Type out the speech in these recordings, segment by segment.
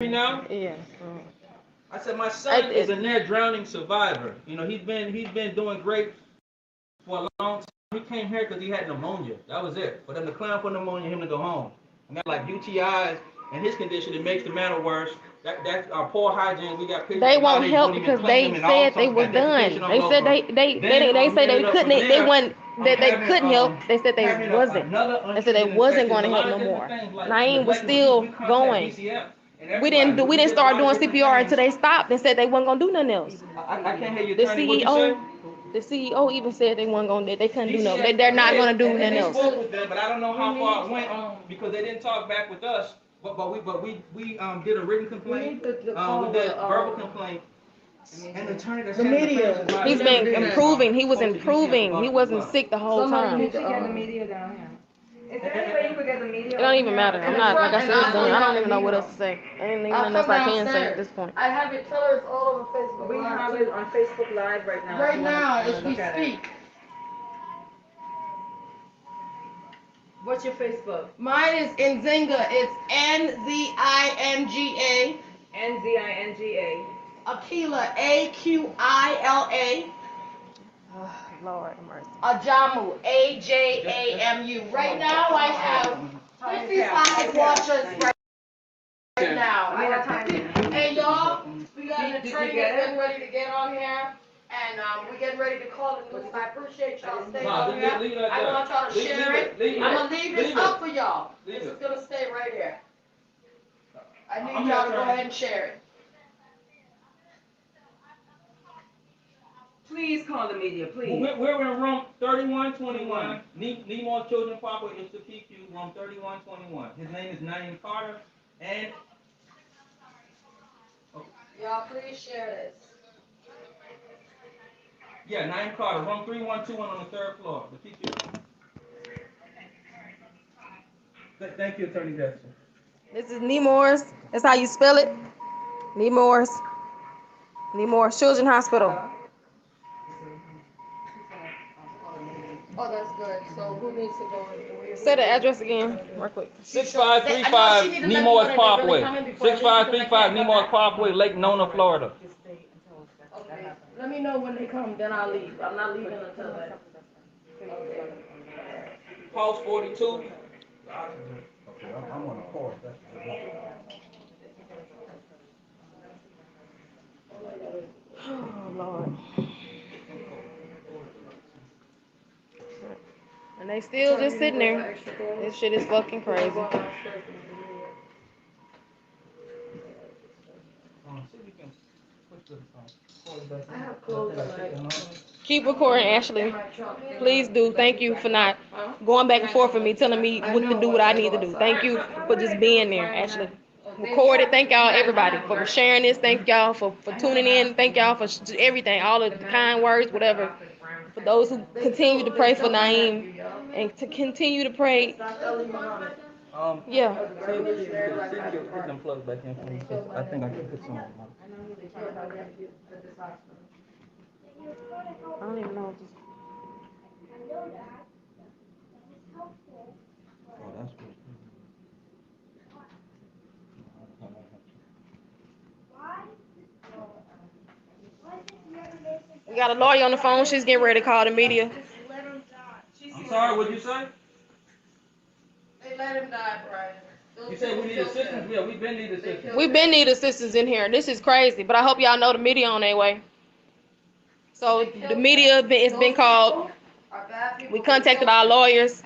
Me now? Yeah. I said my son is a near drowning survivor. You know, he's been doing great for a long time. He came here because he had pneumonia. That was it. For them to clear for pneumonia, him to go home. And that's like UTIs and his condition. It makes the matter worse. That's our poor hygiene. We got pictures. They won't help because they said they was done. They said they said they couldn't. They wasn't that they couldn't help. They said they wasn't. They said they wasn't going to help no more. Naeem was still going. We didn't start doing CPR until they stopped and said they wasn't gonna do nothing else. I can't hear you. The CEO even said they wasn't gonna. They couldn't do no. They're not gonna do nothing else. They spoke with them, but I don't know how far it went because they didn't talk back with us. But we did a written complaint. We did verbal complaint. And the media. He's been improving. He was improving. He wasn't sick the whole time. Get the media down here. Is there any way you could get the media? It don't even matter. I'm not, like I said, it's done. I don't even know what else to say. Ain't even nothing else I can say at this point. I have it colors all over Facebook. We have it on Facebook Live right now. Right now, as we speak. What's your Facebook? Mine is Nzinga. It's Nzinga. Nzinga. Aquila, Aquila. Lord mercy. Ajamu, Ajamu. Right now, I have 55 watchers right now. I have 50. Hey, y'all, we got the train getting ready to get on here. And we're getting ready to call the news. I appreciate y'all staying on here. I want y'all to share it. I'm going to leave this up for y'all. This is going to stay right here. I need y'all to go ahead and share it. Please call the media, please. We're in room 3121. Nemours Children's Parkway is the PQ, room 3121. His name is Nayim Carter. And Y'all, please share this. yeah, Nayim Carter, room 3121 on the 3rd floor, the PQ. Thank you, Attorney Dexter. This is Nemours. That's how you spell it. Nemours. Nemours Children's Hospital. Oh, that's good. So who needs to go in? Say the address again, real quick. 6535 Nemours Parkway. 6535 Nemours Parkway, Lake Nona, Florida. Okay. Let me know when they come, then I'll leave. I'm not leaving until then. Pulse 42. Okay, I'm on a pause. Oh, Lord. And they still just sitting there. This shit is fucking crazy. Keep recording, Ashley. Please do. Thank you for not going back and forth with me, telling me what to do, what I need to do. Thank you for just being there, Ashley. Record it. Thank y'all, everybody, for sharing this. Thank y'all for tuning in. Thank y'all for everything, all the kind words, whatever. For those who continue to pray for Naeem and to continue to pray. Yeah. Put them plugs back in for me. I think I can put some. I don't even know. Oh, that's good. We got a lawyer on the phone. She's getting ready to call the media. I'm sorry, what'd you say? They let him die, Brian. You said we need assistance? Yeah, we've been need assistance. We've been need assistance in here. This is crazy, but I hope y'all know the media on their way. So the media has been called. We contacted our lawyers.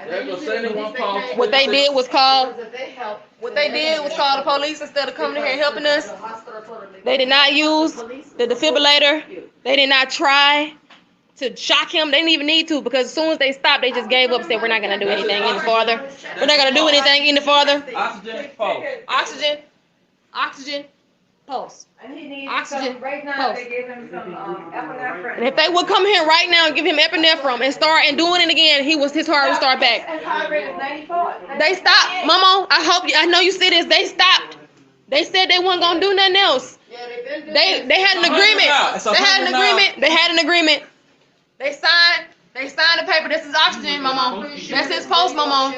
What they did was call. What they did was call the police instead of coming here and helping us. They did not use the defibrillator. They did not try to shock him. They didn't even need to, because as soon as they stopped, they just gave up and said, we're not going to do anything any farther. We're not going to do anything any farther. Oxygen, pulse. Oxygen. Oxygen. Pulse. And he needs Oxygen. some, right now Pulse. they gave him some epinephrine. And if they would come here right now and give him epinephrine and start and doing it again, his heart would start back. His heart rate is 94. They stopped, Mama. I know you see this. They stopped. They said they weren't gonna do nothing else. They had an agreement. They had an agreement. They signed the paper. This is oxygen, Mama. That's his post, Mama.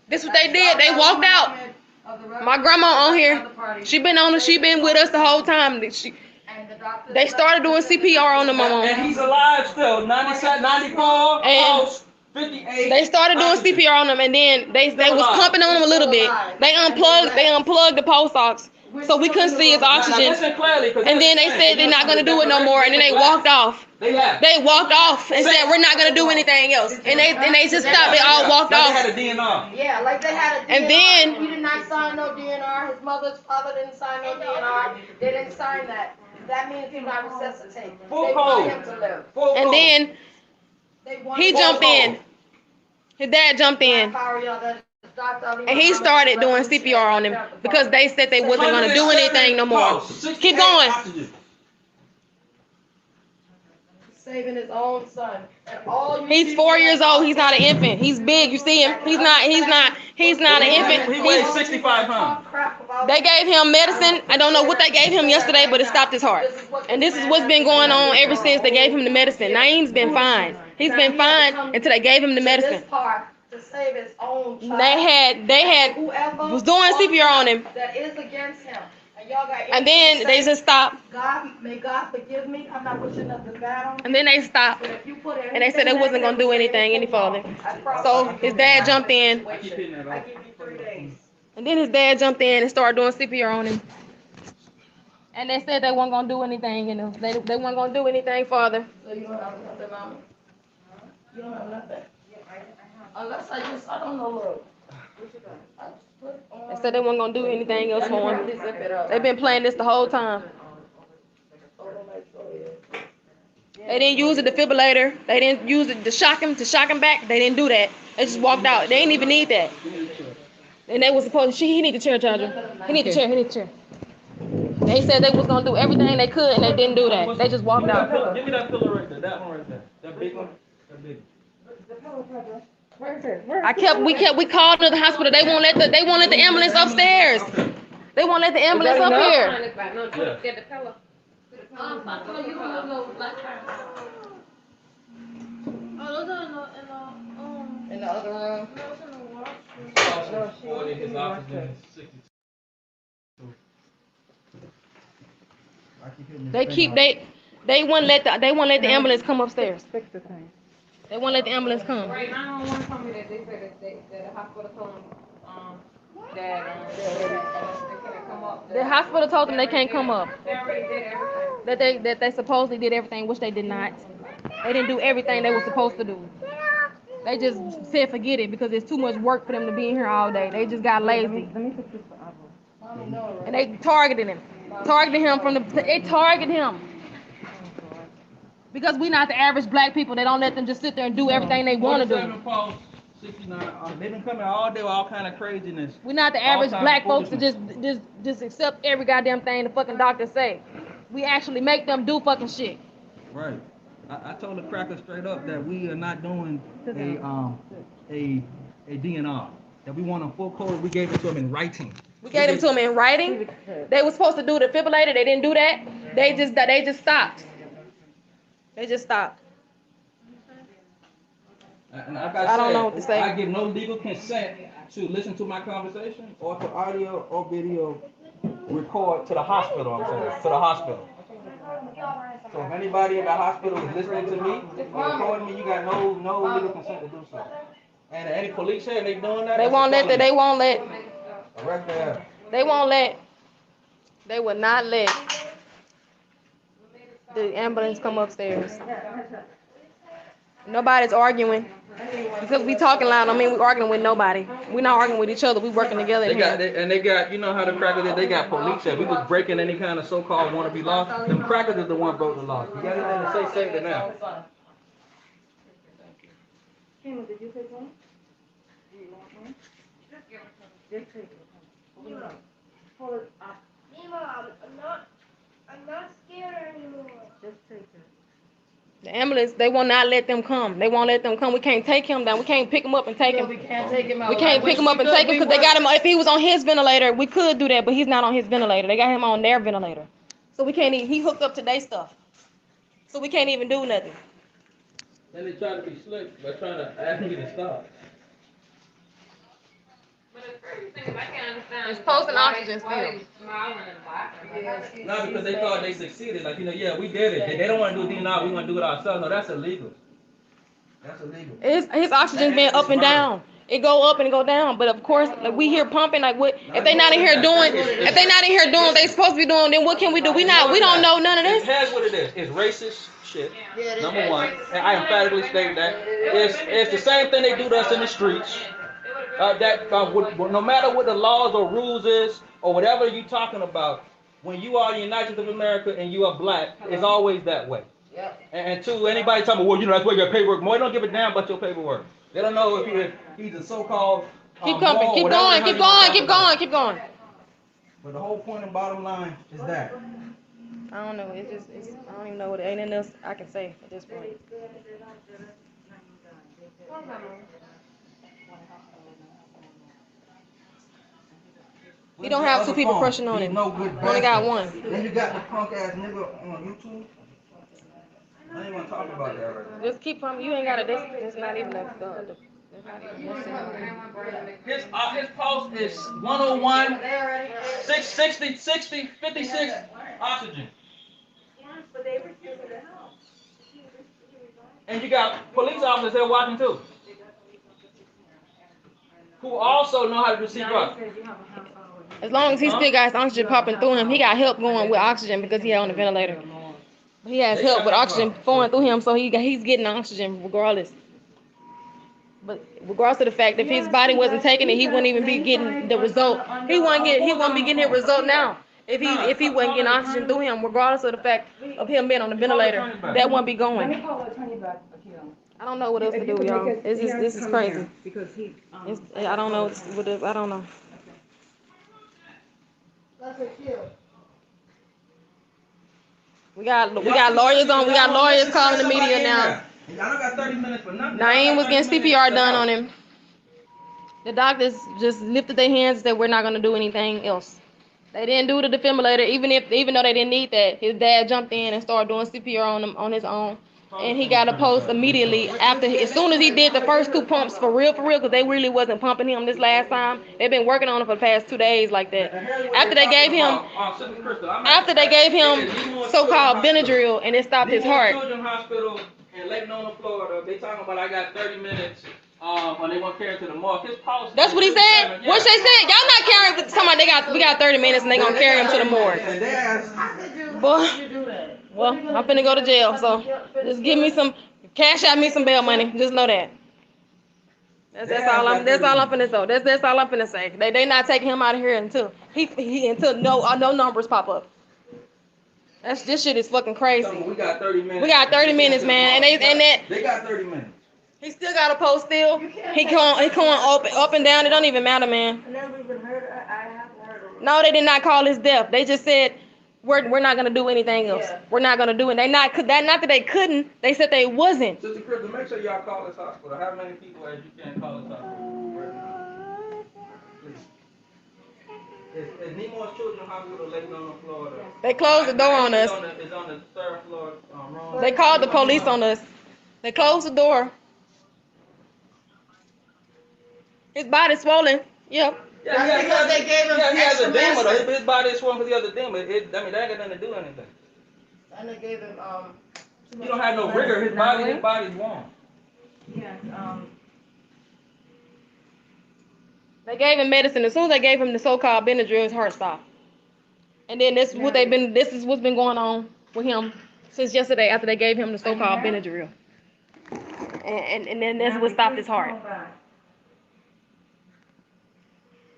This is what they did. They walked out. My grandma on here. She been with us the whole time. They started doing CPR on the mama. And he's alive still. 97, 94, And 58. they started doing CPR on them, and then they was pumping on him a little bit. They unplugged the pulse ox, so we couldn't see his oxygen. And then they said they're not gonna do it no more, and then they walked off. They walked off and said we're not gonna do anything else, and they just stopped. They all walked off. They had a DNR. Yeah, like they had a DNR. And then he did not sign no DNR. His mother's father didn't sign no DNR. They didn't sign that. That means do not resuscitate. Full they code. want him to live. And then he jumped in. His dad jumped in. And he started doing CPR on him because they said they wasn't going to do anything no more. Keep going. Saving his own son. He's 4 years old. He's not an infant. He's big. You see him? He's not an infant. He weighs 65 pounds. They gave him medicine. I don't know what they gave him yesterday, but it stopped his heart. And this is what's been going on ever since they gave him the medicine. Nayim's been fine. He's been fine until they gave him the medicine. To save his own child. They was doing CPR on him. That is against him. And y'all got And then they just stopped. May God forgive me. I'm not pushing up the battle. And then they stopped. And they said they wasn't gonna do anything any further. So his dad jumped in. I give you 3 days. And then his dad jumped in and started doing CPR on him. And they said they weren't gonna do anything, you know. They weren't gonna do anything further. So you don't have nothing, Mama? You don't have nothing? Unless I don't know, look. They said they weren't gonna do anything else for him. They've been playing this the whole time. They didn't use a defibrillator. They didn't use it to shock him back. They didn't do that. They just walked out. They didn't even need that. And they was supposed to, he need the chair charger. He need the chair. They said they was gonna do everything they could and they didn't do that. They just walked out. Give me that pillow right there. That one right there. That big one. That big one. We called to the hospital. They won't let the ambulance upstairs. They won't let the ambulance up here. In the other room. They won't let the ambulance come upstairs. They won't let the ambulance come. Right, 911 told me that they said that the hospital told them that they can't come up. The hospital told them they can't come up. They already did everything. That they supposedly did everything, which they did not. They didn't do everything they were supposed to do. They just said forget it because it's too much work for them to be in here all day. They just got lazy. And they targeted him. They targeted him. Because we not the average black people. They don't let them just sit there and do everything they want to do. 69. They've been coming all day with all kind of craziness. We're not the average black folks to just accept every goddamn thing the fucking doctor say. We actually make them do fucking shit. Right. I told the cracker straight up that we are not doing a DNR. That we want a full code. We gave it to them in writing. We gave it to them in writing. They were supposed to do the defibrillator. They didn't do that. They just stopped. They just stopped. And like I don't know what to say. I give no legal consent to listen to my conversation or to audio or video record to the hospital. I'm saying to the hospital. So if anybody in the hospital is listening to me or recording me, you got no legal consent to do so. And any police here, they doing that. They will not let the ambulance come upstairs. Nobody's arguing because we talking loud. I mean, we arguing with nobody. We're not arguing with each other. We working together. They got, you know how the crackers did. They got police there. We was breaking any kind of so-called wannabe law. Them crackers is the one broke the law. You got anything to say? Say it now. Did you take one? Do you want one? Just take it. Hold it up. Mom, I'm not scared anymore. Just take it. The ambulance, they will not let them come. They won't let them come. We can't take him down. We can't pick him up and take him. We can't take him out. We can't pick him up and take him because they got him. If he was on his ventilator, we could do that, but he's not on his ventilator. They got him on their ventilator. So we can't even, he hooked up to their stuff. So we can't even do nothing. Then they try to be slick by trying to ask me to stop. But It's posting oxygen still. Not because they thought they succeeded. Like, yeah, we did it. They don't want to do DNR. We want to do it ourselves. No, that's illegal. That's illegal. His oxygen been up and down. It go up and go down. But of course, like, we here pumping. Like, what if they not in here doing? If they not in here doing what they supposed to be doing, then what can we do? We don't know none of this. Here's what it is. It's racist shit. Number one, and I emphatically state that it's the same thing they do to us in the streets. No matter what the laws or rules is or whatever you talking about, when you are the United States of America and you are black, it's always that way. Yep. And two, anybody talking about, well, that's where your paperwork. More, they don't give a damn about your paperwork. They don't know if he's a so-called. Keep coming, keep going. But the whole point and bottom line is that. I don't know. I don't even know what anything else I can say at this point. He don't have two people crushing on him. No good. Only got one. Then you got the punk ass nigga on YouTube. I ain't gonna talk about that right now. Just keep from. You ain't got to. That's not even the His post is 101, 660, 60, 56 oxygen. And you got police officers there watching too, who also know how to do CPR. As long as he still got his oxygen popping through him, he got help going with oxygen because he on the ventilator. He has help with oxygen flowing through him, so he's getting oxygen regardless. But regardless of the fact, if his body wasn't taking it, he wouldn't even be getting the result. He wouldn't be getting the result now if he wasn't getting oxygen through him, regardless of the fact of him being on the ventilator. That wouldn't be going. I don't know what else to do, y'all. This is crazy. I don't know what I don't know. We got lawyers on. We got lawyers calling the media now. Y'all got 30 minutes for nothing. Naeem was getting CPR done on him. The doctors just lifted their hands and said, we're not going to do anything else. They didn't do the defibrillator, even though they didn't need that. His dad jumped in and started doing CPR on him on his own. And he got a post immediately as soon as he did the first 2 pumps for real, because they really wasn't pumping him this last time. They've been working on him for the past 2 days like that. After they gave him so-called Benadryl and it stopped his heart. In Lake Nona, Florida, they talking about I got 30 minutes when they want to carry it to the morgue. His post. That's what he said. What they said? Y'all not carrying. Somebody we got 30 minutes and they gonna carry him to the morgue. Boy, well, I'm finna go to jail, so just give me some cash out me some bail money. Just know that. That's all I'm finna say. That's all I'm finna say. They not taking him out of here until until no numbers pop up. This shit is fucking crazy. We got 30 minutes. We got 30 minutes, man, they got 30 minutes. He still got a post still. He going up and down. It don't even matter, man. I never even heard. I haven't heard of it. No, they did not call his death. They just said we're not gonna do anything else. Yeah. We're not gonna do it. Not that they couldn't. They said they wasn't. Sister Crystal, make sure y'all call this hospital. How many people as you can call this hospital right now? It's Nemours Children's Hospital, Lake Nona, Florida. They closed the door on us. It's on the 3rd floor room. They called the police on us. They closed the door. His body's swollen. Yep. That's because they gave him he has a extra edema, medicine. though. His body is swollen because he has edema. That ain't got nothing to do with anything. And they gave him He don't have no rigor. His body's warm. Yes. They gave him medicine. As soon as they gave him the so-called Benadryl, his heart stopped. And then this is what's been going on with him since yesterday after they gave him the so-called Benadryl. And then that's what stopped his heart.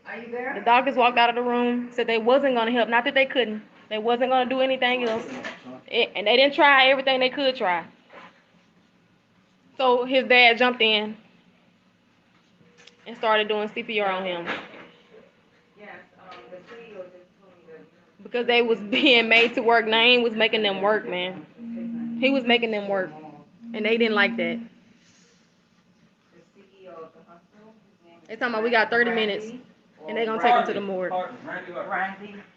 Are you there? The doctors walked out of the room, said they wasn't going to help. Not that they couldn't. They wasn't going to do anything else. And they didn't try everything they could try. So his dad jumped in and started doing CPR on him. Yes. The CEO just told me that. Because they was being made to work. Naeem was making them work, man. He was making them work. And they didn't like that. The CEO of the hospital. They talking about we got 30 minutes. And they gonna take him to the morgue. Randy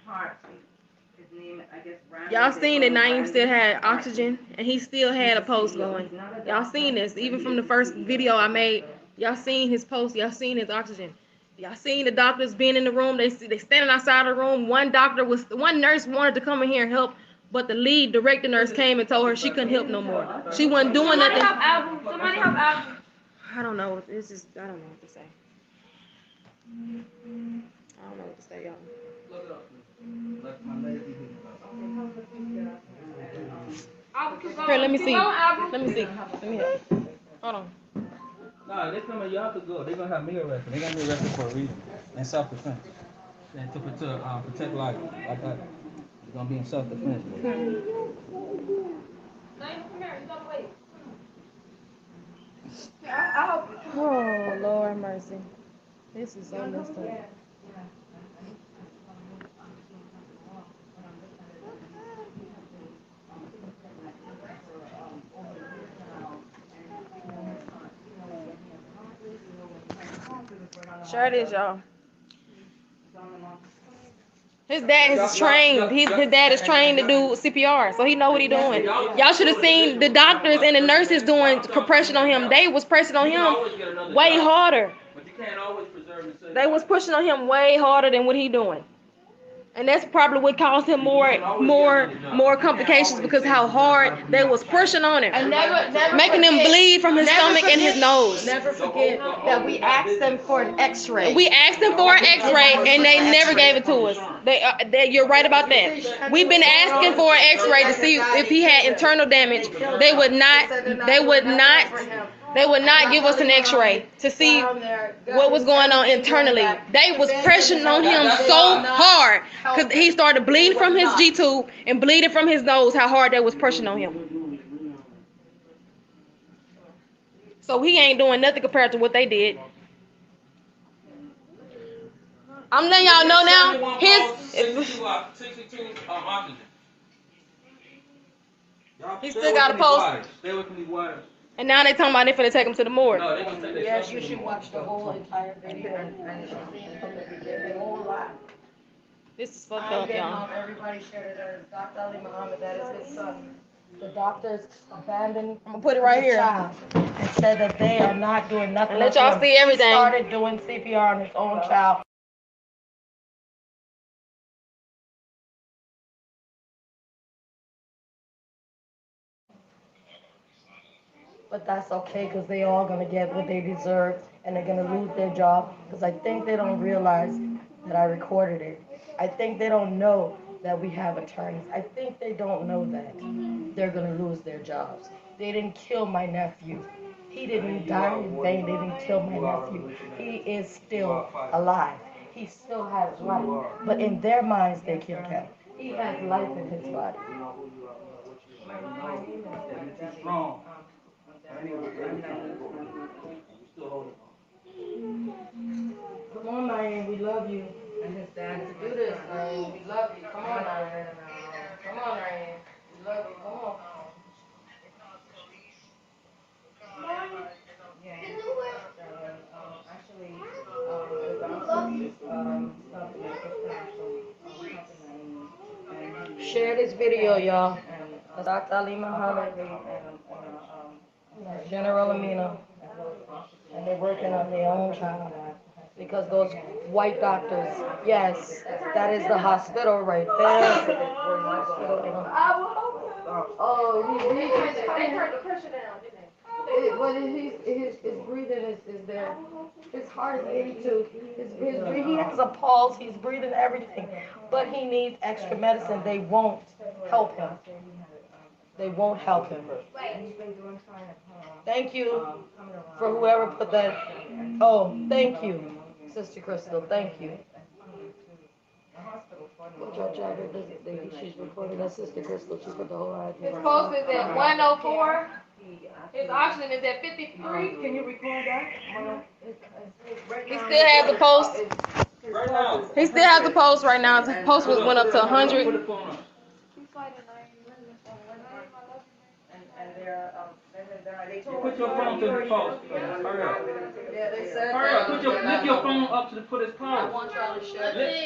Hart. His name, I guess, Randy. Y'all seen that Naeem still had oxygen and he still had a post going. Y'all seen this. Even from the first video I made, y'all seen his post, y'all seen his oxygen. Y'all seen the doctors being in the room. They standing outside the room. One nurse wanted to come in here and help, but the lead director nurse came and told her she couldn't help no more. She wasn't doing nothing. Somebody help Albert. I don't know. This is I don't know what to say. I don't know what to say, y'all. Look it up. Let my lady Here, let me see. Let me see. Let me help. Hold on. Nah, they coming. Y'all could go. They're gonna have me arrested. They got me arrested for a reason. In self-defense. And to protect life like that. It's gonna be in self-defense. Oh, Lord mercy. This is so messed up. Sure it is, y'all. His dad is trained. His dad is trained to do CPR, so he know what he doing. Y'all should have seen the doctors and the nurses doing compression on him. They was pressing on him way harder. But you can't always preserve and say They was pushing on him way harder than what he doing. And that's probably what caused him more complications because how hard they was pushing on him. And never making him bleed from his stomach and his nose. Never forget that we asked them for an X-ray. We asked them for an X-ray and they never gave it to us. You're right about that. We've been asking for an X-ray to see if he had internal damage. They would not give us an X-ray to see what was going on internally. They was pressuring on him so hard because he started bleeding from his G-tube and bleeding from his nose, how hard they was pressuring on him. So he ain't doing nothing compared to what they did. I'm letting y'all know now, he still got a post. Stay away from these wires. And now they talking about they finna take him to the morgue. No, they gonna take Yes, you should watch the whole entire video and the whole lot. This is fucked up, y'all. Everybody shared it. Dr. Ali Muhammad, that is his son. The doctors abandoned. I'm gonna put it right here. Child and said that they are not doing nothing. And let y'all see everything. He started doing CPR on his own child. But that's okay because they all gonna get what they deserve and they're gonna lose their job because I think they don't realize that I recorded it. I think they don't know that we have attorneys. I think they don't know that they're gonna lose their jobs. They didn't kill my nephew. He didn't die in vain. They didn't kill my nephew. He is still alive. He still has life. But in their minds, they killed him. He has life in his body. Strong. Come on, Nayim, we love you. And his dad to do this, Nayim. We love you. Come on, Nayim. Come on, Nayim. We love you. Come on. Actually, the doctor Share this video, y'all. Dr. Ali Muhammad, General Amina, and they're working on their own child. Because those white doctors, yes, that is the hospital right there. They turned the pressure down, didn't they? But his breathing is there. His heart is 82. He has a pulse. He's breathing everything. But he needs extra medicine. They won't help him. They won't help him. Thank you for whoever put that. Oh, thank you, Sister Crystal. Thank you. Judge Jagger doesn't think she's recording. That's Sister Crystal. She put the whole idea. His pulse is at 104. His oxygen is at 53. Can you record that? He still has the pulse. Right now. He still has the pulse right now. His pulse went up to 100. Put the phone on. Put your phone to the pulse. Hurry up. Yeah, they said. Hurry up. Lift your phone up to put his pulse.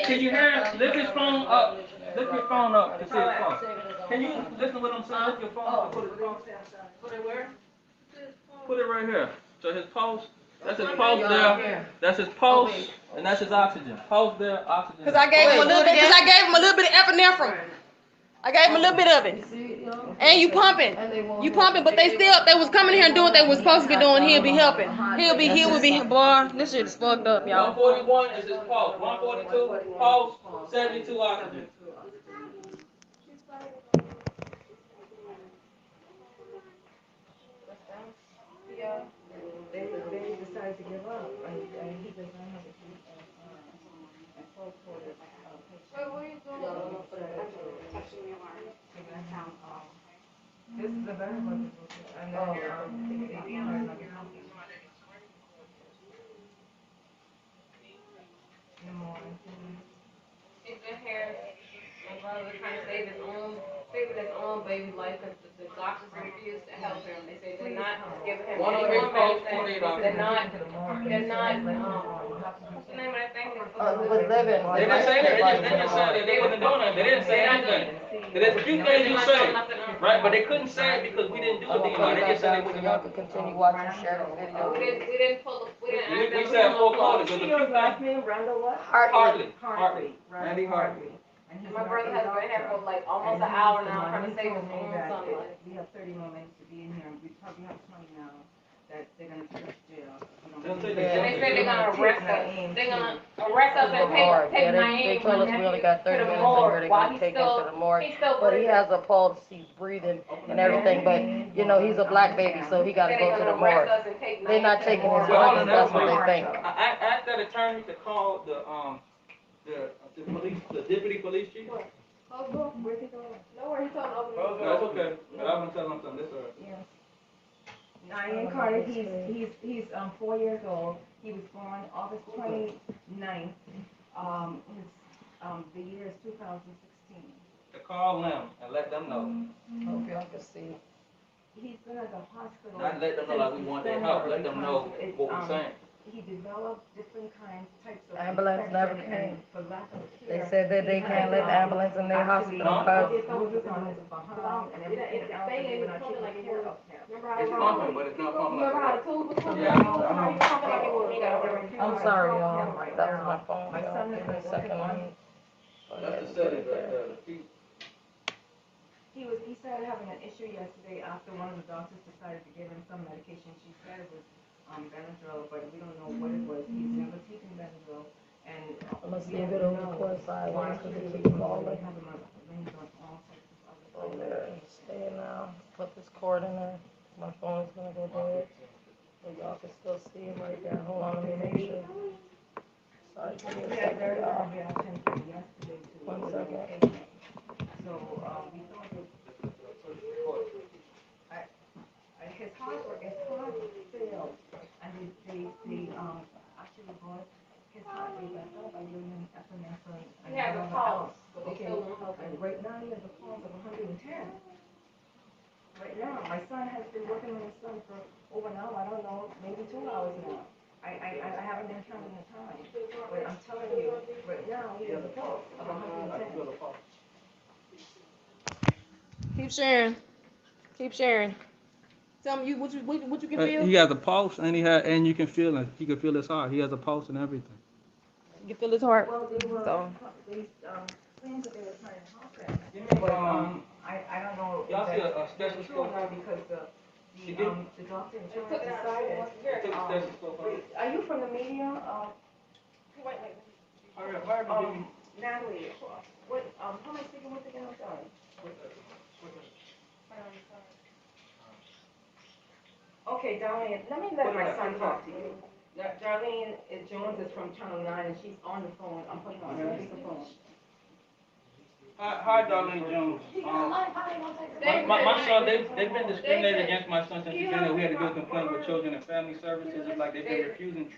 Can you hear him? Lift his phone up. Lift your phone up to see his pulse. Can you listen to what I'm saying? Lift your phone up to put his pulse. Put it where? Put it right here. So his pulse. That's his pulse there. That's his pulse, and that's his oxygen. Pulse there, oxygen. Cause I gave him a little bit. Cause I gave him a little bit of epinephrine. I gave him a little bit of it. And you pumping, but they was coming here and doing what they was supposed to be doing. He'll be helping. He would be, boy. This shit is fucked up, y'all. 141 is his pulse. 142 pulse, 72 oxygen. They decided to give up, and he does not have a full quarter. Wait, what are you doing? This is the better one, and then the beginner is Nemours. He's been here. My brother trying to saving his own baby life because the doctors refused to help him. They say they're not giving him any more medicine. They're not, what's the name of that thing? They didn't say that. They just said that they wasn't doing that. They didn't say anything. There's a few things you say, right? But they couldn't say it because we didn't do a DNR. They just said they wasn't doing it. Continue watching, sharing the video. We didn't pull the, We said full quota. There's a few Last things. name, Randall what? Hartley. Randy Hartley. And he's My not brother a has been here doctor. for like almost And an he hour told now me trying to save his own that son life. we have 30 more minutes to be in here, and we probably have 20 now, that they're gonna take us to jail. They'll take And they said they're gonna arrest us. They're gonna arrest us and take They Nayim, told us we only got 30 minutes and we're gonna take him to the morgue. he's still But he breathing. has a pulse, he's breathing and everything, but you know, he's a black baby, so he gotta go to the morgue. They're not taking his life, that's what they think. I asked that attorney to call the police, the deputy police chief. Where's he going? Nowhere, he told me open No, it's okay. But I'm gonna tell him something. This Yes. Nayim Carter, he's 4 years old. He was born August 29th. The year is 2016. to call them and let them know. Hope y'all can see. He's been at the hospital. Not let them know like we want their help. Let them know what we're saying. He developed different types of. Ambulance never infection, came. and for lack of They care, said that they can't let the ambulance in their hospital because It's always on his behind and everything else, and they were not taking care of him. It's pumping, but it's not pumping Remember how like the tools was pumping? Yeah. How you pumping like it was? I'm sorry, y'all. That was my phone. My Y'all son give is me a second. on. That's the setting right there. The feet. He started having an issue yesterday after one of the doctors decided to give him some medication. She said it was Benadryl, but we don't know what it was. He's never taken Benadryl, and Let's we see if don't it'll know record why sideways because he it was keeps they falling. have him arranged on all types of Oh, other there. Stay now. Put this cord in there. My phone is gonna go dead. So y'all can still see it right there. Hold on, let me make sure. Sorry, give me a second, y'all. yesterday to 1 second. So we thought that his heart failed, and they actually brought his heart rate back up by giving him epinephrine. He has a pulse, but they Okay, still won't help him. and right now he has a pulse of 110. Right now, my son has been working on his son for over an hour, I don't know, maybe 2 hours now. I haven't been counting the time, but I'm telling you, right now, he has a pulse of 110. Keep sharing. Keep sharing. Tell me what you can feel. He has a pulse, and and you can feel it. He can feel his heart. He has a pulse and everything. You can feel his heart. Well, they were, So. they claimed that they were trying to help him, but I don't know. Y'all see a if special that's true or not, because the doctor in charge decided. Are you from the media? Natalie, what, who am I speaking with again? I'm sorry. Okay, Darlene, let me let my son talk to you. Darlene Jones is from Channel 9, and she's on the phone. I'm putting her on speakerphone. Hi, Darlene Jones. My son, they've been discriminated against my son since the beginning. We had to do a complaint with Children and Family Services. It's like they've been refusing to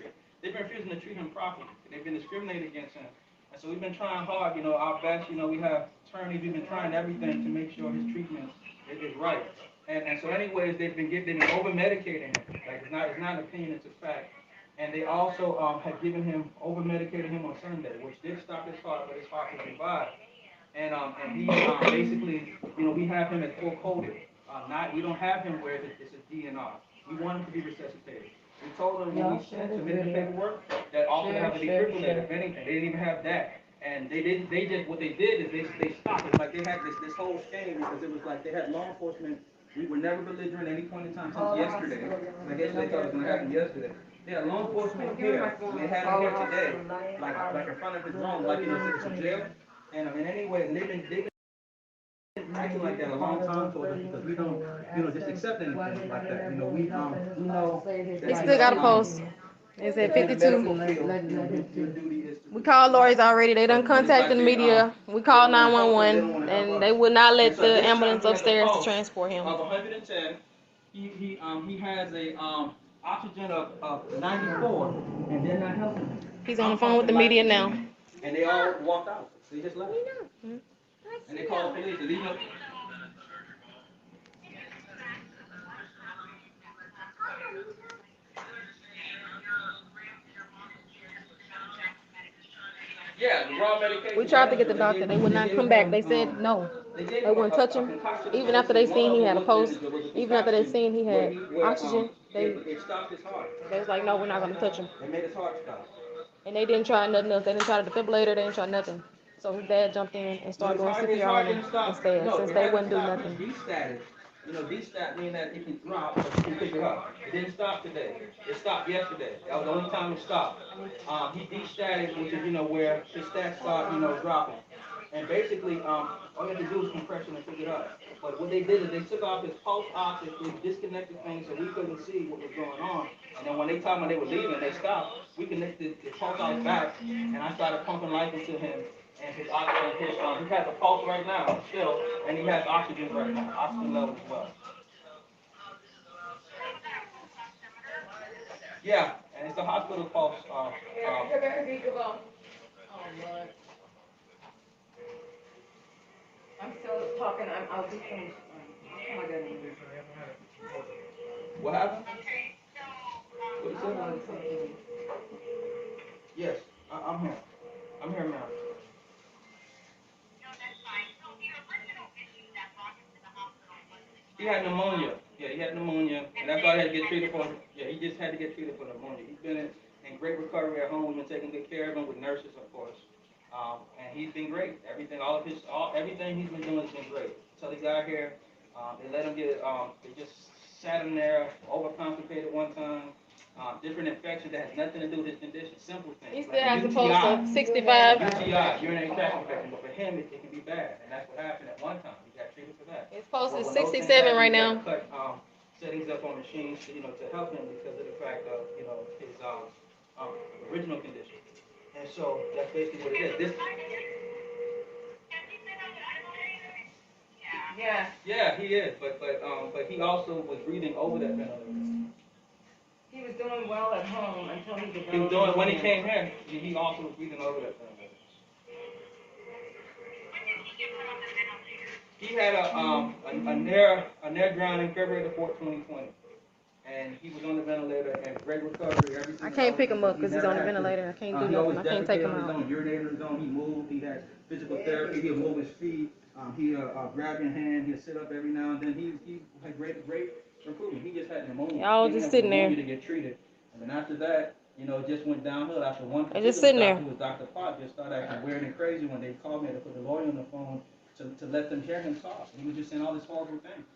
treat him properly. They've been discriminated against him. And so we've been trying hard, our best, we have attorneys, we've been trying everything to make sure his treatment is right. And so anyways, they've been over-medicating him. Like, it's not an opinion, it's a fact. And they also had over-medicated him on Sunday, which did stop his heart, but his heart was revived. And he basically, we have him at full coded. We don't have him where it's a DNR. We want him to be resuscitated. We told them when we submitted the paperwork that all they have to be defibrillator, if anything. They didn't even have that. And they didn't, they just, what they did is they stopped. It's like they had this whole scheme because it was like they had law enforcement. We were never belligerent at any point in time since yesterday. I guess they thought it was going to happen yesterday. They had law enforcement here. They had them here today, like in front of the drone, like it's a jail. And anyway, they've been acting like that a long time for us because we don't, just accept anything like that. We know. They still got a post. It's at 52. We called lawyers already. They done contacted the media. We called 911, and they would not let the ambulance upstairs to transport him. Of 110, he has a oxygen of 94, and they're not helping him. He's on the phone with the media now. And they all walked out. They just left. And they called the police. Yeah, the raw medication. We tried to get the doctor. They would not come back. They said no. They wouldn't touch him. Even after they seen he had a pulse, even after they seen he had oxygen, they stopped his heart. They was like, no, we're not going to touch him. They made his heart stop. And they didn't try nothing else. They didn't try the defibrillator. They didn't try nothing. So his dad jumped in and started doing CPR on him instead, since they wouldn't do nothing. D-stat means that it can drop, but you can pick it up. It didn't stop today. It stopped yesterday. That was the only time it stopped. He D-stated, which is, where his stats start, dropping. And basically, all you have to do is compression and pick it up. But what they did is they took off his pulse ox, they disconnected things so we couldn't see what was going on. And then when they told me they were leaving, they stopped. We connected the pulse ox back, and I started pumping life into him. And his oxygen, he has a pulse right now, still, and he has oxygen right now, oxygen level as well. Yeah, and it's a hospital pulse. I'm still talking. I'll just finish. Oh my goodness. What happened? What you said? Yes, I'm here. I'm here now. He had pneumonia. Yeah, he had pneumonia, and that's why he had to get treated for. Yeah, he just had to get treated for pneumonia. He's been in great recovery at home. We've been taking good care of him with nurses, of course. And he's been great. Everything he's been doing has been great. Until he got here, they let him get. They just sat him there, overcomplicated one time. Different infections that has nothing to do with his condition. Simple things. He still has a UTI, pulse of 65. UTI, urinary tract infection, but for him it can be bad, and that's what happened at one time. He got treated for that. His pulse is 67 right now. Cut settings up on machines, to help him because of the fact of his original condition. And so that's basically what it is. Yeah, he is, but he also was breathing over that ventilator. He was doing well at home until he developed. He was doing when he came here. He also was breathing over that ventilator. He had a near drowning February 4th, 2020, and he was on the ventilator and great recovery. I can't pick him up because he's on the ventilator. I can't do nothing. I can't take him out. He urinated on his own. He moved. He had physical therapy. He'll move his feet. He grab your hand. He'll sit up every now and then. He had great improvement. He just had pneumonia. Y'all just sitting there. To get treated, and then after that, it just went downhill. After one, just sitting there. Who was Dr. Pot just started acting weird and crazy when they called me to put the lawyer on the phone to let them hear him talk. And he was just saying all these horrible things.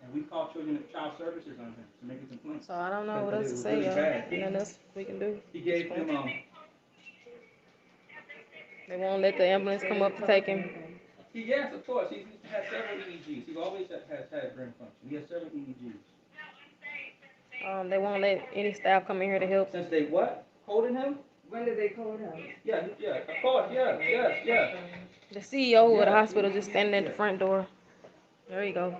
And we called child services on him to make a complaint. So I don't know what else to say, y'all. Nothing else we can do. He gave him They won't let the ambulance come up to take him. Yes, of course. He has several EEGs. He always has had brain function. He has several EEGs. They won't let any staff come in here to help. Since they what? Holding him? When did they call him? Yeah, of course, yes. The CEO of the hospital just standing at the front door. There you go.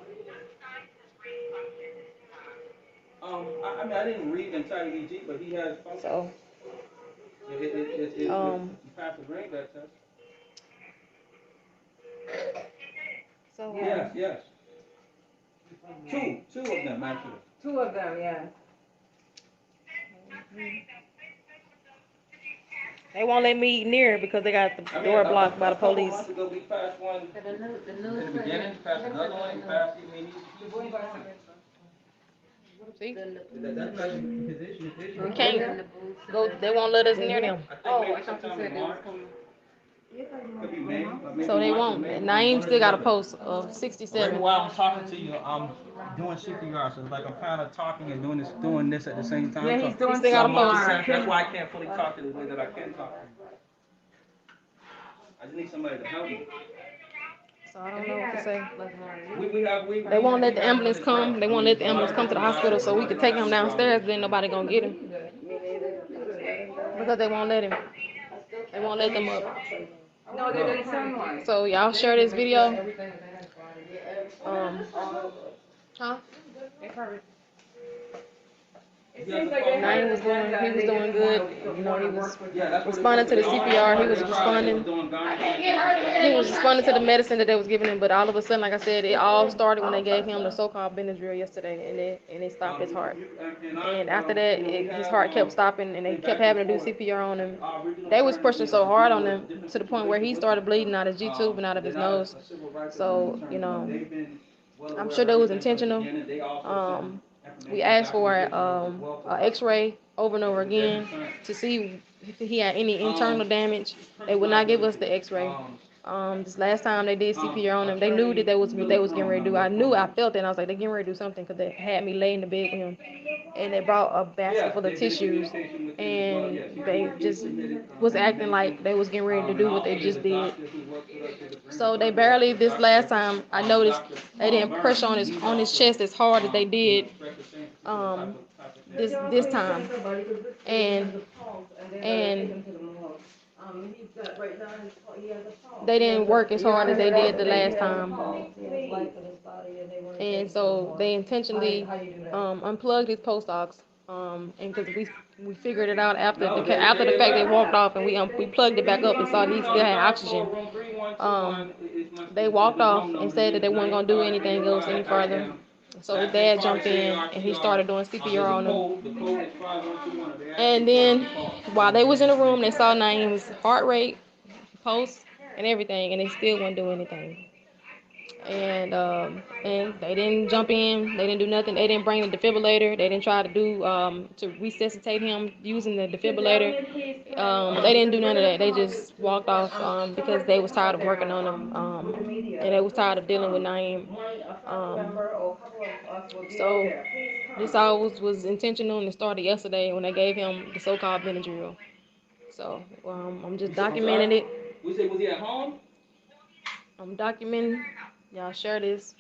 I didn't read the entire EEG, but he has function. So, He passed the brain blood test. So Yes. Two of them, actually. Two of them, yeah. they won't let me near because they got the door blocked by the police. We passed one in the beginning, passed another one, passed See? That's not his issue. His issue. We can't go. They won't let us near them. I thought you said they was coming. So they won't. And Naeem still got a post of Maybe 67. while I'm talking to you, I'm doing CPR, so it's like I'm kind of talking and doing this at the same time. Yeah, so he's doing He still got a post. That's why I can't fully talk to the way that I can talk to you. I just need somebody to help me. So I don't know what to say. They won't let the ambulance come. They won't let the ambulance come to the hospital so we can take him downstairs. Then nobody gonna get him because they won't let him. They won't let them up. No, they didn't send one. So y'all share this video. Huh? It seems like they Naeem was doing good. You know, he was responding to the CPR. He was responding. He was responding to the medicine that they was giving him. But all of a sudden, like I said, it all started when they gave him the so-called Benadryl yesterday, and it stopped his heart. And after that, his heart kept stopping, and they kept having to do CPR on him. They was pushing so hard on him to the point where he started bleeding out his G-tube and out of his nose. So you know, I'm sure that was intentional. We asked for an X-ray over and over again to see if he had any internal damage. They would not give us the X-ray. This last time they did CPR on him, they knew that that was what they was getting ready to do. I felt it, and I was like, they're getting ready to do something because they had me lay in the bed with him. And they brought a basket full of tissues, and they just was acting like they was getting ready to do what they just did. So they barely, this last time I noticed, they didn't press on his chest as hard as they did this time. And they didn't work as hard as they did the last time. And so they intentionally unplugged his post ox, and because we figured it out after the fact they walked off, and we plugged it back up and saw he still had oxygen. They walked off and said that they weren't gonna do anything else any further. So his dad jumped in and he started doing CPR on him. And then while they was in the room, they saw Naeem's heart rate, pulse, and everything, and they still wouldn't do anything. And they didn't jump in, they didn't do nothing, they didn't bring the defibrillator, they didn't try to do to resuscitate him using the defibrillator. They didn't do none of that. They just walked off because they was tired of working on him, and they was tired of dealing with Naeem. So this all was intentional, and it started yesterday when they gave him the so-called Benadryl. So I'm just documenting it. Was he at home? I'm documenting. Y'all share this.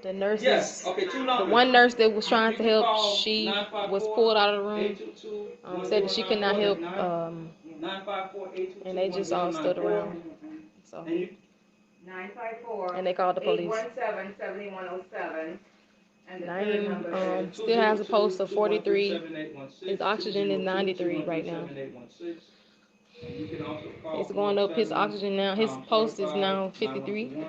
The nurses, yes. Okay, the one nurse that was trying to help, she was pulled out of the room. Said that she could not help. And they just all stood around. So. 954. And they called the police. 817-7107. Naeem still has a pulse of 43. His oxygen is 93 right now. It's going up. His oxygen now, his pulse is now 53.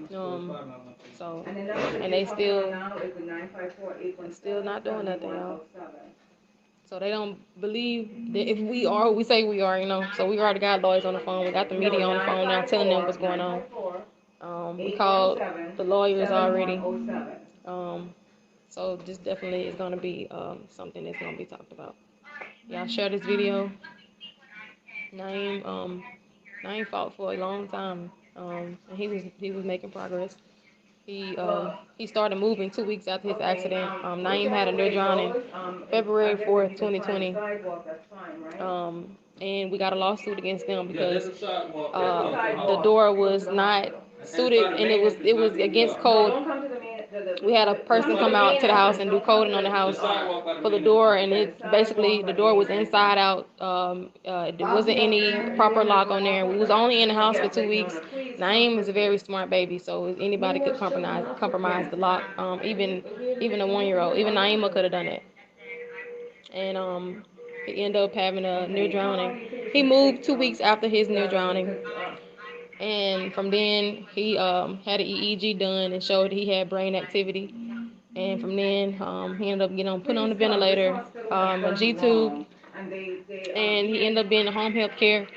So, and they still not doing nothing, y'all. So they don't believe that if we are who we say we are, you know. So we already got lawyers on the phone. We got the media on the phone now telling them what's going on. We called the lawyers already. So this definitely is going to be something that's going to be talked about. Y'all share this video. Naeem fought for a long time, and he was making progress. He started moving 2 weeks after his accident. Naeem had a near drowning February 4th, 2020. And we got a lawsuit against them because the door was not suited, and it was against code. We had a person come out to the house and do coding on the house for the door, and it basically the door was inside out. There wasn't any proper lock on there. We was only in the house for 2 weeks. Naeem is a very smart baby, so anybody could compromise the lock. Even a 1-year-old, even Naima could have done it. And he ended up having a near drowning. He moved 2 weeks after his near drowning. And from then, he had an EEG done and showed he had brain activity. And from then, he ended up getting put on the ventilator, a G-tube, and he ended up being in home health care,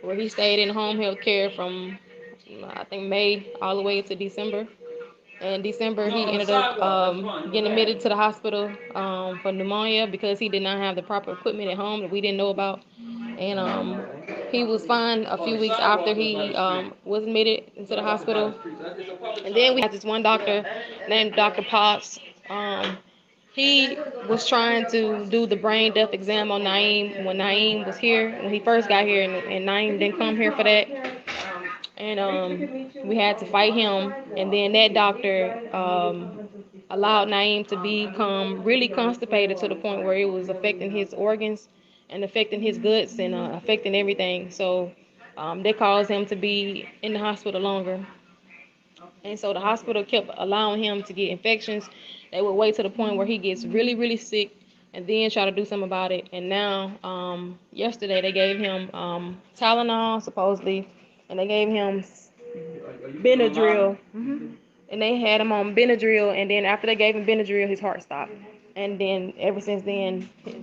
where he stayed in home health care from, I think, May all the way to December. In December, he ended up getting admitted to the hospital for pneumonia because he did not have the proper equipment at home that we didn't know about. And he was fine a few weeks after he was admitted into the hospital. And then we had this one doctor named Dr. Potts. He was trying to do the brain death exam on Nayim when Nayim was here, when he first got here, and Nayim didn't come here for that. And we had to fight him. And then that doctor allowed Nayim to become really constipated to the point where it was affecting his organs and affecting his guts and affecting everything. So that caused him to be in the hospital longer. And so the hospital kept allowing him to get infections. They would wait to the point where he gets really, really sick and then try to do something about it. And now, yesterday they gave him Tylenol, supposedly, and they gave him Benadryl. And they had him on Benadryl, and then after they gave him Benadryl, his heart stopped. And then ever since then, he's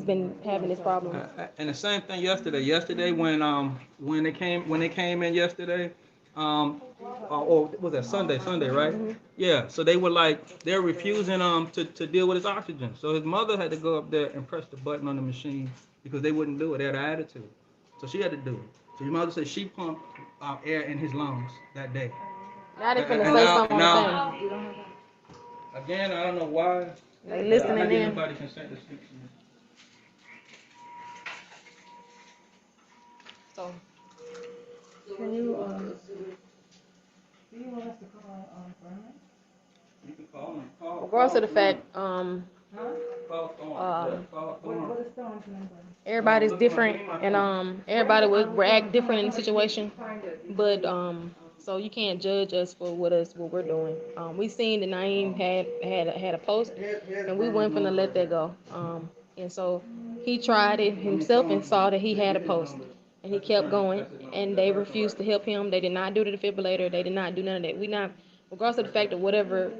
been having this problem. And the same thing yesterday. Yesterday when they came in yesterday, or was that Sunday, right? Yeah. So they're refusing to deal with his oxygen. So his mother had to go up there and press the button on the machine because they wouldn't do it. They had an attitude. So she had to do it. So his mother said she pumped air in his lungs that day. Now they're gonna say something on the thing. Again, I don't know why. They listening in. Anybody consent to speak to me. So, Can you, do you want us to call, Brian? You can call him. Call. regardless of the fact, Call What is Dawn's number? everybody's different, and everybody would react different in the situation. But so you can't judge us for what we're doing. We seen that Nayim had a post, and we weren't gonna let that go. And so he tried it himself and saw that he had a post, and he kept going. And they refused to help him. They did not do the defibrillator. They did not do none of that. We not, regardless of the fact of whatever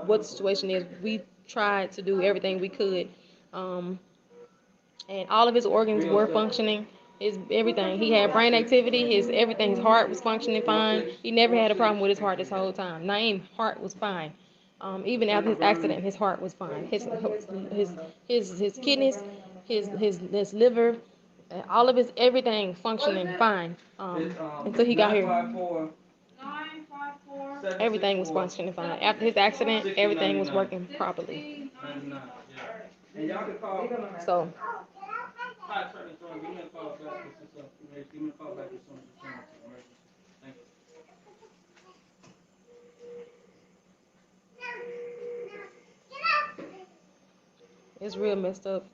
what the situation is, we tried to do everything we could. And all of his organs were functioning. His everything. He had brain activity. His everything. His heart was functioning fine. He never had a problem with his heart this whole time. Naeem's heart was fine. Even after his accident, his heart was fine. His kidneys, his liver, all of his everything functioning fine. Until he got here, everything was functioning fine. After his accident, everything was working properly. So. It's real messed up.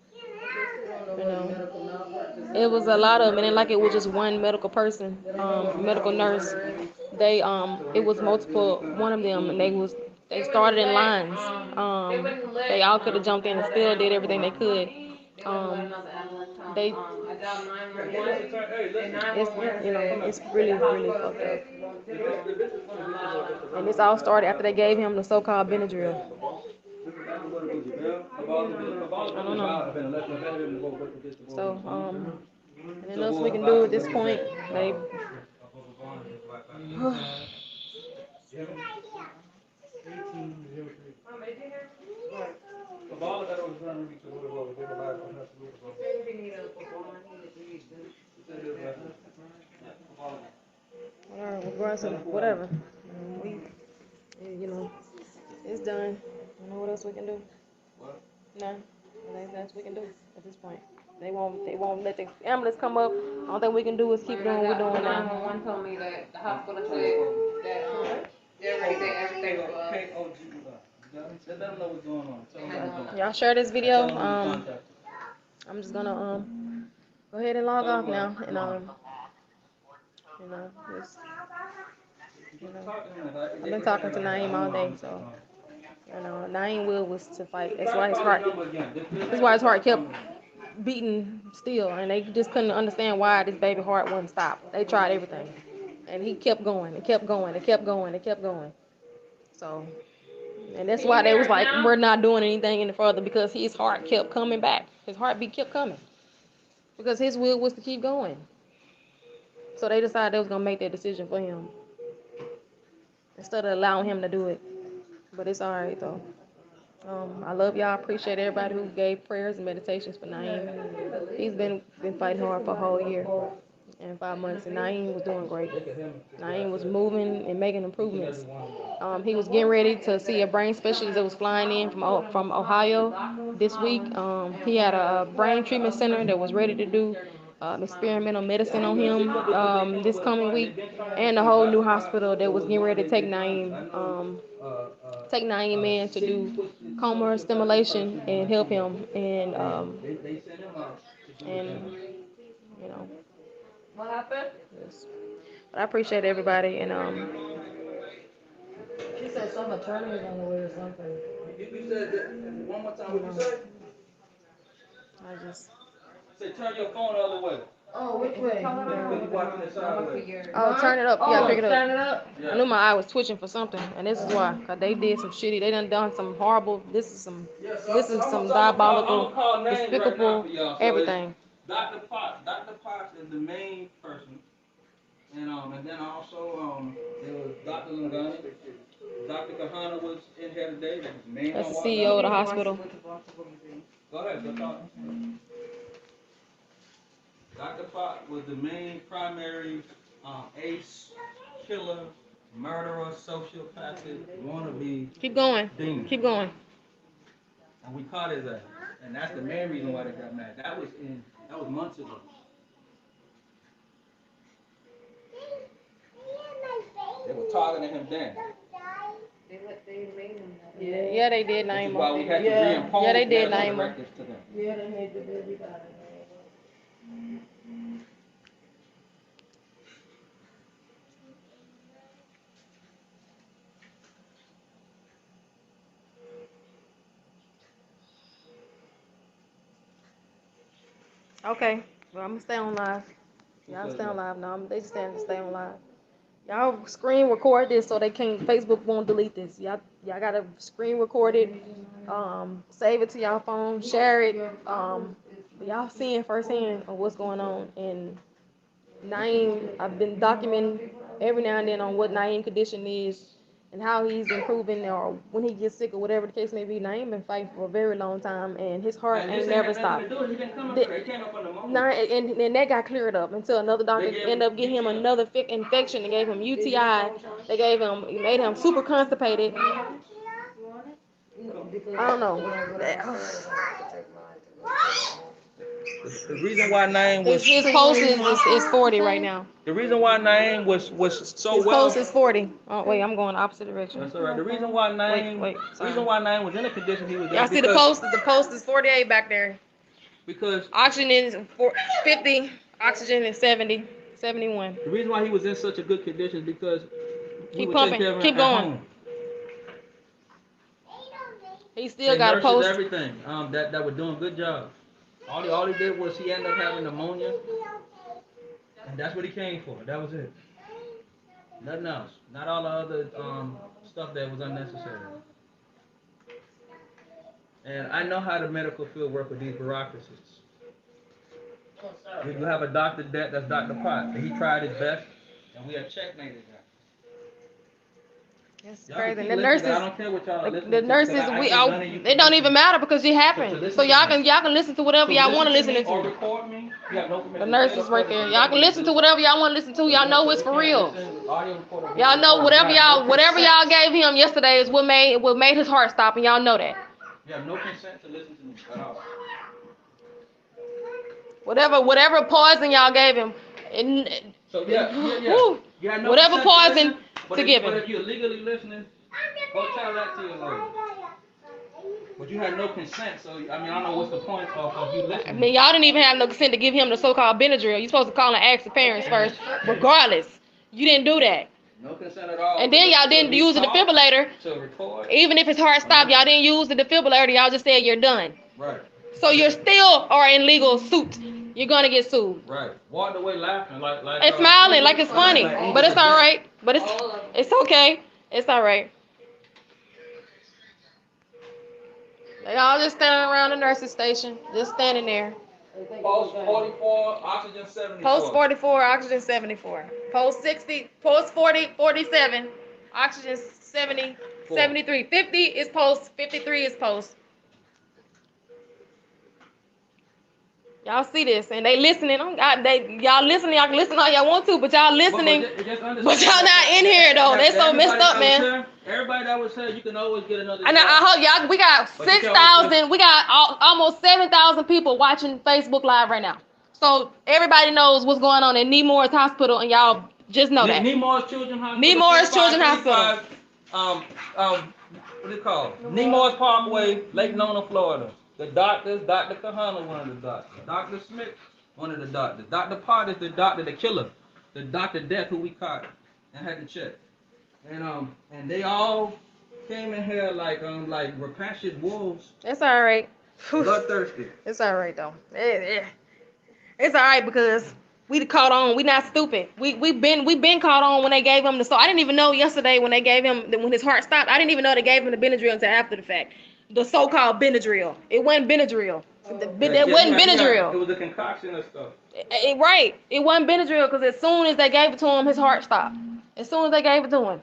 You know, it was a lot of them, and like it was just one medical person, medical nurse. They it was multiple, one of them, and they started in lines. They all could have jumped in and still did everything they could. It's really, really fucked up. And this all started after they gave him the so-called Benadryl. I don't know. So, anything else we can do at this point, babe? Whatever. It's done. You know what else we can do? No, nothing else we can do at this point. They won't let the ambulance come up. All thing we can do is keep doing what we're doing now. One told me that the hospital said that they're ready to everything was. Let them know what's going on. Y'all share this video. I'm just gonna go ahead and log off now, and I've been talking to Nayim all day, so Nayim will was to fight. That's why his heart kept beating still, and they just couldn't understand why this baby heart wouldn't stop. They tried everything, and he kept going, and kept going, and kept going, and kept going. So, and that's why they was like, we're not doing anything any further, because his heart kept coming back. His heartbeat kept coming, because his will was to keep going. So they decided they was gonna make that decision for him. instead of allowing him to do it. But it's all right though. I love y'all. Appreciate everybody who gave prayers and meditations for Nayim. He's been fighting hard for a whole year and 5 months, and Nayim was doing great. Nayim was moving and making improvements. He was getting ready to see a brain specialist that was flying in from Ohio this week. He had a brain treatment center that was ready to do experimental medicine on him this coming week, and a whole new hospital that was getting ready to take Nayim in to do coma stimulation and help him and you know. What happened? Yes. But I appreciate everybody and She said some attorney was on the way or something. You said that one more time. What you said? I just Say turn your phone the other way. Oh, which way? You watching it sideways. turn it up. Yeah, pick it up. Turn it up. I knew my eye was twitching for something, and this is why. Cause they did some shitty. They done some horrible. This is some diabolical, despicable, everything. Dr. Potts is the main person, and then also there was Dr. Lungani. Dr. Kahana was in here today. That was the main. That's the CEO of the hospital. Go ahead, go talk. Dr. Potts was the main primary ace, killer, murderer, sociopathic, wannabe. Keep going. Demon. Keep going. And we caught his ass. And that's the main reason why they got mad. That was months ago. They were targeting him then. Yeah, they did Which is name why we him. had to reimpose Yeah, they did medical name him. directives to them. Yeah, they made the baby die. Okay. Well, I'm gonna stay on live. Y'all stay on live now. They just stay on live. Y'all screen record this so they can't. Facebook won't delete this. Y'all gotta screen record it. Save it to y'all phone. Share it. Y'all seeing firsthand of what's going on. And Nayim, I've been documenting every now and then on what Nayim condition is and how he's improving, or when he gets sick or whatever the case may be. Nayim been fighting for a very long time, and his heart ain't never stopped. And that got cleared up until another doctor ended up getting him another infection. They gave him UTI. They made him super constipated. I don't know. The reason why Nayim was His pulse is 40 right now. the reason why Nayim was so His well. pulse is 40. Oh wait, I'm going opposite direction. That's all right. The reason why Nayim was in the condition he was in. Y'all see the post? The post is 48 back there. Because Oxygen is 50. Oxygen is 70. 71. the reason why he was in such a good condition is because Keep pumping. Keep going. He still got a post. Everything. That were doing a good job. All he did was he ended up having pneumonia, and that's what he came for. That was it. Nothing else. Not all the other stuff that was unnecessary. And I know how the medical field work with these bureaucracies. You have a doctor that's Dr. Potts. He tried his best, and we have checkmated that. That's crazy. The nurses, I don't care what y'all listen the to, nurses, it don't even matter because it happened. So y'all can listen to whatever y'all want to listen to. Or record me. You have no The nurses right there. Y'all can listen to whatever y'all want to listen to. Y'all know it's for real. Y'all know whatever y'all gave him yesterday is what made his heart stop, and y'all know that. You have no consent to listen to me at all. Whatever poison y'all gave him, So yeah. Whatever poison to give him. But if you're legally listening, go tell that to your lawyer. But you had no consent, so I don't know what's the point of you listening. Y'all didn't even have no consent to give him the so-called Benadryl. You're supposed to call and ask the parents first, regardless. You didn't do that. No consent at all. And then y'all didn't use the defibrillator. To record. Even if his heart stopped, y'all didn't use the defibrillator. Y'all just said you're done. Right. So you're still are in legal suit. You're gonna get sued. Right. Walked away laughing like. And smiling like it's funny, but it's all right. But it's okay. It's all right. They all just standing around the nurse's station, just standing there. Post 44, oxygen 74. Post 44, oxygen 74. Post 60, post 40, 47. Oxygen 70, 73. 50 is post. 53 is post. Y'all see this, and they listening. Y'all listening. Y'all can listen all y'all want to, but y'all listening. But y'all not in here though. They so messed up, man. Everybody that was here, you can always get another. And I hope y'all. We got 6,000. We got almost 7,000 people watching Facebook Live right now. So everybody knows what's going on in Nemours Hospital, and y'all just know that. Nemours Children's Hospital. Nemours Children's Hospital. What is it called? Nemours Parkway, Lake Nona, Florida. The doctors, Dr. Kahana, one of the doctors. Dr. Smith, one of the doctors. Dr. Pot is the doctor, the killer. The Dr. Death who we caught and had to check. And they all came in here like rapacious wolves. It's all right. Bloodthirsty. It's all right though. It's all right because we caught on. We not stupid. We been caught on when they gave him the. So I didn't even know yesterday when they gave him when his heart stopped. I didn't even know they gave him the Benadryl until after the fact. The so-called Benadryl. It wasn't Benadryl. It wasn't Benadryl. It was a concoction of stuff. Right. It wasn't Benadryl because as soon as they gave it to him, his heart stopped. As soon as they gave it to him.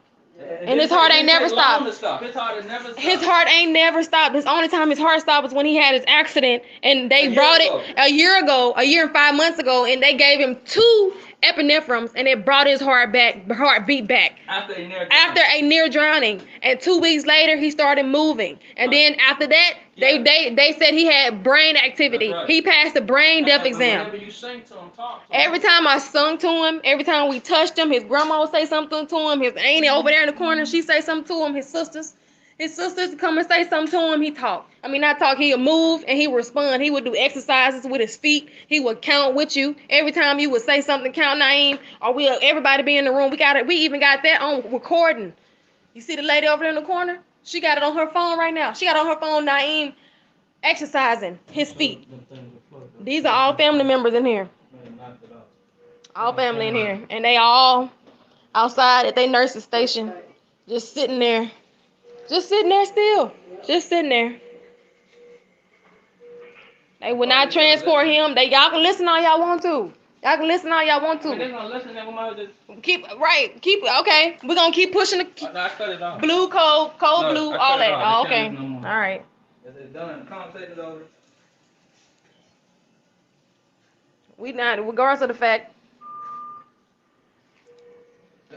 And his heart ain't never stopped. His heart had never stopped. His heart ain't never stopped. The only time his heart stopped was when he had his accident, and they brought it a year and 5 months ago, and they gave him 2 epinephrines, and it brought his heartbeat back. After a near drowning. And 2 weeks later, he started moving. And then after that, they said he had brain activity. Right. He passed the brain death exam. Whenever you sing to him, talk to him. Every time I sung to him, every time we touched him, his grandma would say something to him. His auntie over there in the corner, she say something to him. His sisters come and say something to him. He talk. I mean, not talk. He would move and he would respond. He would do exercises with his feet. He would count with you every time you would say something. Count Nayim, or everybody be in the room. We even got that on recording. You see the lady over there in the corner? She got it on her phone right now. She got on her phone Nayim exercising his feet. These are all family members in here. All family in here, and they all outside at their nurse's station, just sitting there. Just sitting there still. Just sitting there. They would not transport him. Y'all can listen all y'all want to. Y'all can listen all y'all want to. They're gonna listen. They're gonna just okay. We're gonna keep pushing the I cut it off. Blue, cold blue, all that. Oh, okay. No all right. It's done. The conversation is over. We not, regardless of the fact.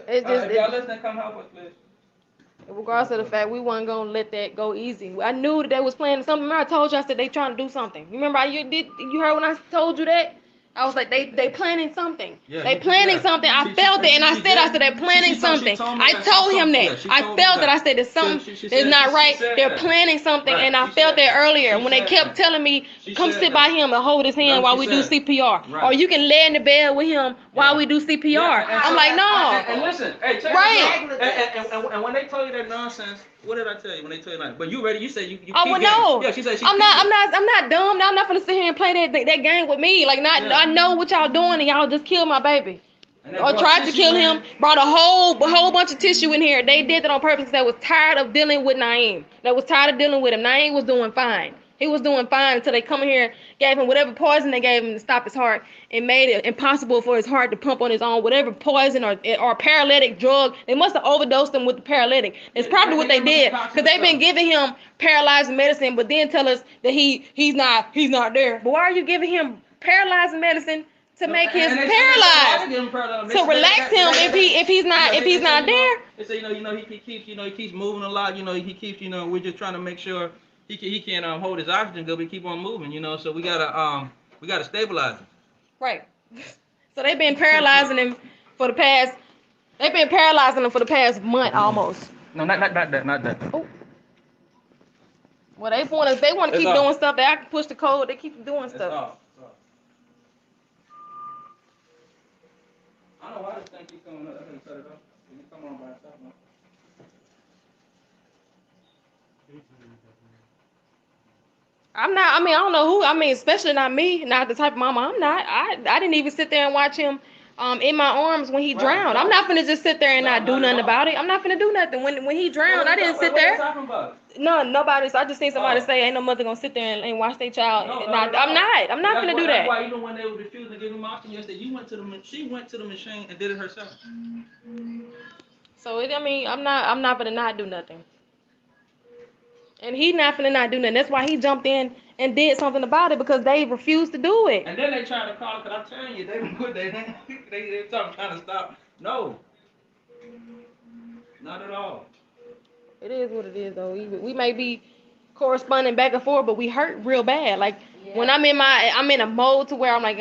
It's just. If y'all listening, come help us, please. Regardless of the fact, we wasn't gonna let that go easy. I knew that they was planning something. Remember I told you, I said they trying to do something. Remember you heard when I told you that? I was like, they planning something. Yeah, they planning something. I felt it, and I said they're planning something. I told him that. I felt that. I said there's something that's not right. They're planning something, and I felt that earlier when they kept telling me, come sit by him and hold his hand while we do CPR, or you can lay in the bed with him while we do CPR. I'm like, no. And listen, hey, check this out. And when they tell you that nonsense, what did I tell you when they tell you that? But you ready? You said you keep well, no. Yeah, she said I'm not dumb. I'm not gonna sit here and play that game with me. Like, I know what y'all doing, and y'all just killed my baby, or tried to kill him. Brought a whole bunch of tissue in here. They did that on purpose. That was tired of dealing with Nayim. That was tired of dealing with him. Nayim was doing fine. He was doing fine until they come in here, gave him whatever poison they gave him to stop his heart, and made it impossible for his heart to pump on his own. Whatever poison or paralytic drug, they must have overdosed him with the paralytic. It's probably what they did, because they've been giving him paralyzing medicine, but then tell us that he's not there. But why are you giving him paralyzing medicine to make his paralyzed, to relax him if he's not there? They say he keeps moving a lot. He keeps we're just trying to make sure. He can't hold his oxygen good, but keep on moving, so we gotta stabilize him. Right. So they've been paralyzing him for the past month almost. No, not that. Oh. Well, they want to keep doing stuff. They can push the code. They keep doing stuff. I don't know why this thing keeps coming up. I didn't set it up. It can come on by itself now. I'm not. I don't know who. Especially not me. Not the type of mama. I'm not. I didn't even sit there and watch him in my arms when he drowned. I'm not finna just sit there and not do nothing about it. I'm not finna do nothing. When he drowned, I didn't sit there. What are you talking about? No, nobody. So I just seen somebody say, "Ain't no mother gonna sit there and watch their child." I'm not finna do that. That's why even when they were refusing to give him oxygen, she went to the machine and did it herself. So I mean, I'm not gonna not do nothing. And he not finna not do nothing. That's why he jumped in and did something about it because they refused to do it. And then they trying to call, because I'm telling you, they put their hand, they trying to stop. No. Not at all. It is what it is, though. We may be corresponding back and forth, but we hurt real bad. Like, when I'm in a mode to where I'm like,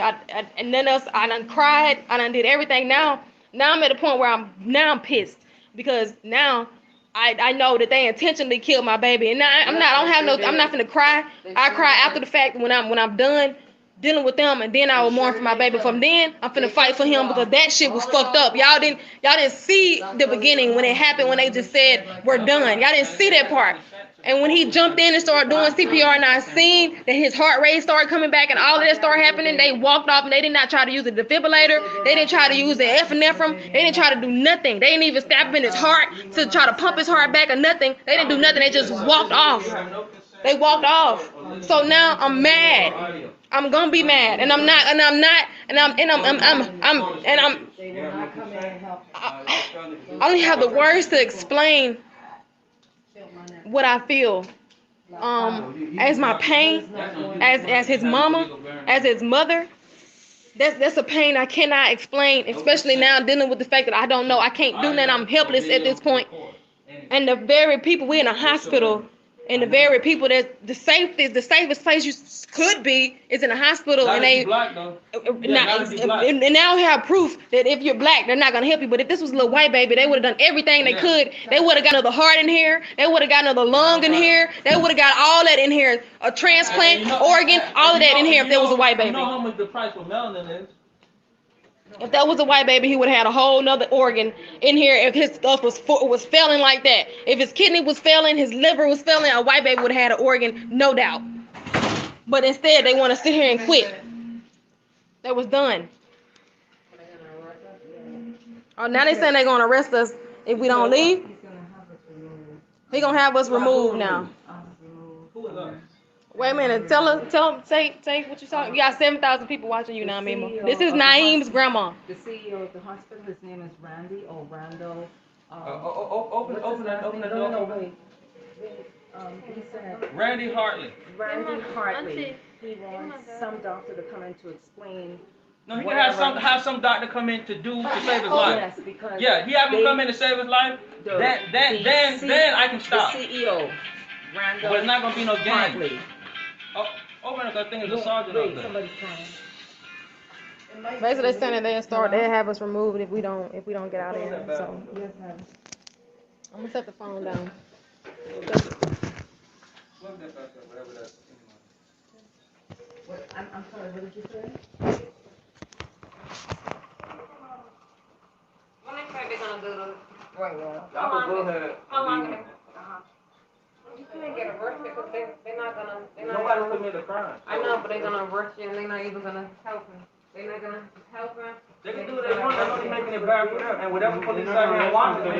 and then I done cried, I done did everything. Now I'm at a point where I'm pissed because now I know that they intentionally killed my baby, and now I'm not finna cry. I cry after the fact when I'm done dealing with them, and then I will mourn for my baby. From then, I'm finna fight for him because that shit was fucked up. Y'all didn't see the beginning when it happened, when they just said we're done. Y'all didn't see that part. And when he jumped in and started doing CPR, and I seen that his heart rate started coming back and all of that started happening, they walked off and they did not try to use the defibrillator. They didn't try to use the epinephrine. They didn't try to do nothing. They didn't even stab him in his heart to try to pump his heart back or nothing. They didn't do nothing. They just walked off. They walked off. So now I'm mad. I'm gonna be mad, and I'm not, and I'm not, and I'm, and I'm. I don't have the words to explain what I feel. As my pain, as his mama, as his mother. That's a pain I cannot explain, especially now dealing with the fact that I don't know, I can't do nothing. I'm helpless at this point. And the very people, we're in a hospital. And the very people that the safest place you could be is in a hospital, and they and now have proof that if you're black, they're not gonna help you. But if this was a little white baby, they would have done everything they could. They would have got another heart in here. They would have got another lung in here. They would have got all that in here, a transplant, organ, all of that in here. If there was a white baby. You know how much the price for melanin is? If that was a white baby, he would have had a whole nother organ in here. If his stuff was failing like that, if his kidney was failing, his liver was failing, a white baby would have had an organ, no doubt. But instead, they want to sit here and quit. That was done. Oh, now they saying they're gonna arrest us if we don't leave. He gonna have us removed now. Wait a minute. Say what you talking. You got 7,000 people watching you now, Mima. This is Naeem's grandma. The CEO of the hospital, his name is Randy or Randall. Open that door. No, wait. He said Randy Hartley. Randy Hartley. He wants some doctor to come in to explain. No, he can have some doctor come in to save his life. Yes, because he have him come in to save his life. Then I can stop. The CEO, Randall. But it's not gonna be no game. Hartley. Open up that thing is a sergeant up there. Somebody's calling. Basically, they're saying they'll have us removed if we don't get out of here. So Yes, ma'am. I'm gonna set the phone down. I'm sorry, what did you say? When they say they're gonna do the Right, well. how long you can't get arrested because they're not gonna. Nobody committed a crime. I know, but they're gonna arrest you and they're not even gonna help him. They're not gonna help him. They can do what they want. They're only making it bad for them. And whatever police out here watching them,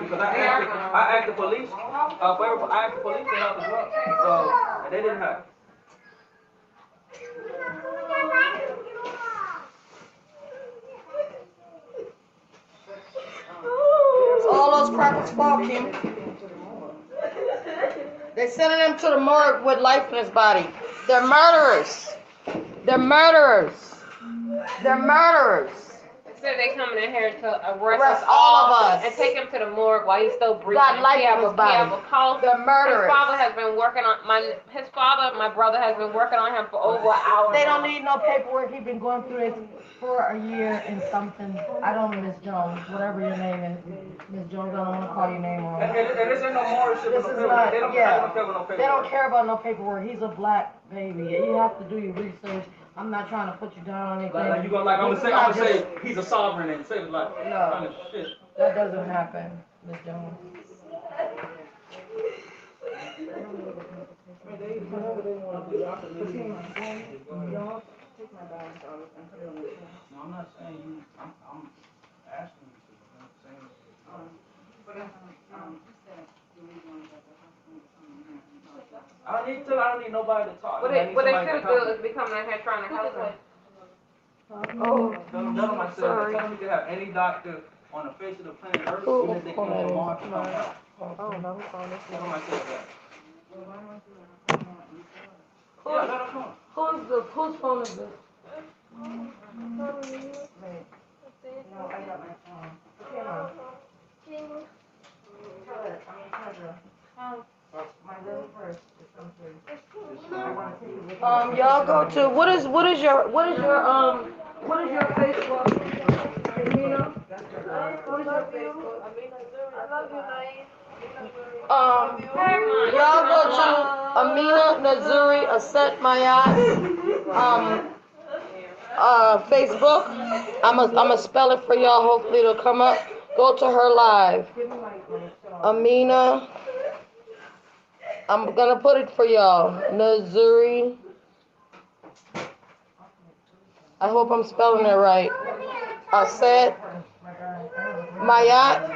because I asked the police. I asked the police to help as well. So and they didn't help. All those crackers barking. They're sending them to the morgue with life in his body. They're murderers. They're murderers. They're murderers. Instead, they coming in here to Arrest all of us. and take him to the morgue while he's still breathing. Got life in his body. They're murderers. His father has been working on my brother has been working on him for over an hour. They don't need no paperwork. He's been going through it for a year and something. I don't know, Miss Jones, whatever your name is. Miss Jones, I don't want to call your name wrong. And this ain't no more shit. This is not, they don't care about no paperwork. He's a black baby. You have to do your research. I'm not trying to put you down on anything. I'm gonna say he's a sovereign and save his life. No, Kind of shit. that doesn't happen, Miss Jones. Take my bag and put it on the chair. No, I'm not saying you. I'm asking you to. I'm not saying. I don't need nobody to talk. What they should do is be coming in here trying to help him. Tell them myself. Tell them you can have any doctor on the face of the planet Earth, Who- even if they came from Mars, come out. Oh, no, who's on this Tell one? myself that. Who- Yeah, let her come. Whose phone is this? No, I got my phone. Okay, Mom. Tell her, my little purse is something. I want to take it with me. Y'all go to what is your Facebook? Amina? What is your Facebook? I love you, Nayim. Y'all go to Amina Nazuri Aset Mayat Facebook. I'ma spell it for y'all. Hopefully it'll come up. Go to her live. Amina. I'm gonna put it for y'all. Nazuri. I hope I'm spelling it right. Aset Mayat.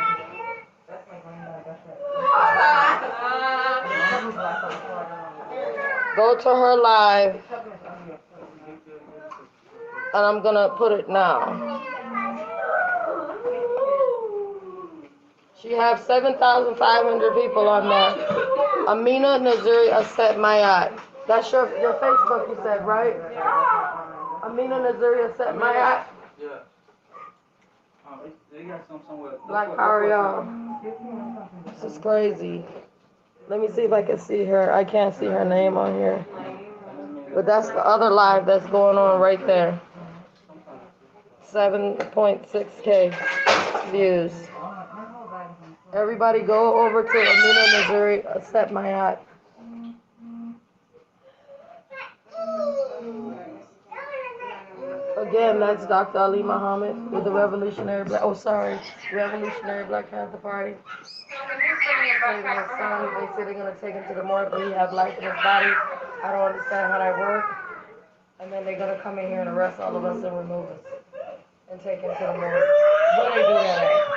Go to her live, and I'm gonna put it now. She has 7,500 people on there. Amina Nazuri Aset Mayat. That's your Facebook, you said, right? Amina Nazuri Aset Mayat. Yeah. They got some somewhere. Black Power, y'all. This is crazy. Let me see if I can see her. I can't see her name on here. But that's the other live that's going on right there. 7.6K views. Everybody go over to Amina Nazuri Aset Mayat. Again, that's Dr. Ali Muhammad with the Revolutionary Black Panther Party. Saving his son. They say they're going to take him to the morgue, but he has life in his body. I don't understand how that works. And then they're going to come in here and arrest all of us and remove us and take him to the morgue. Where they do that at?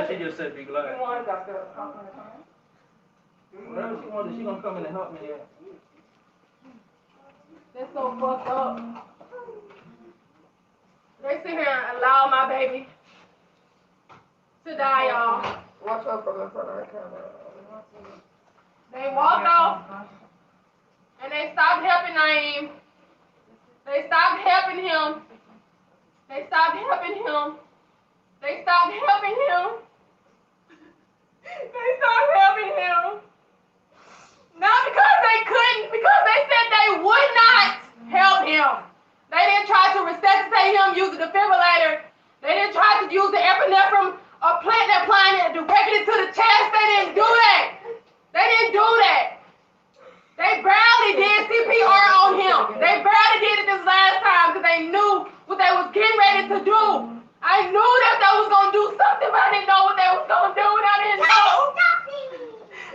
She just said be glad. Whatever she wanted, she gonna come in and help me here. That's so fucked up. They sit here and allow my baby to die, y'all. Watch out from in front of her camera. They walked off and they stopped helping Nayim. They stopped helping him. They stopped helping him. They stopped helping him. They stopped helping him. Not because they couldn't, because they said they would not help him. They didn't try to resuscitate him, use a defibrillator. They didn't try to use the epinephrine or plant that planet directly to the chest. They didn't do that. They didn't do that. They barely did CPR on him. They barely did it this last time because they knew what they was getting ready to do. I knew that they was going to do something, but I didn't know what they was going to do, and I didn't know.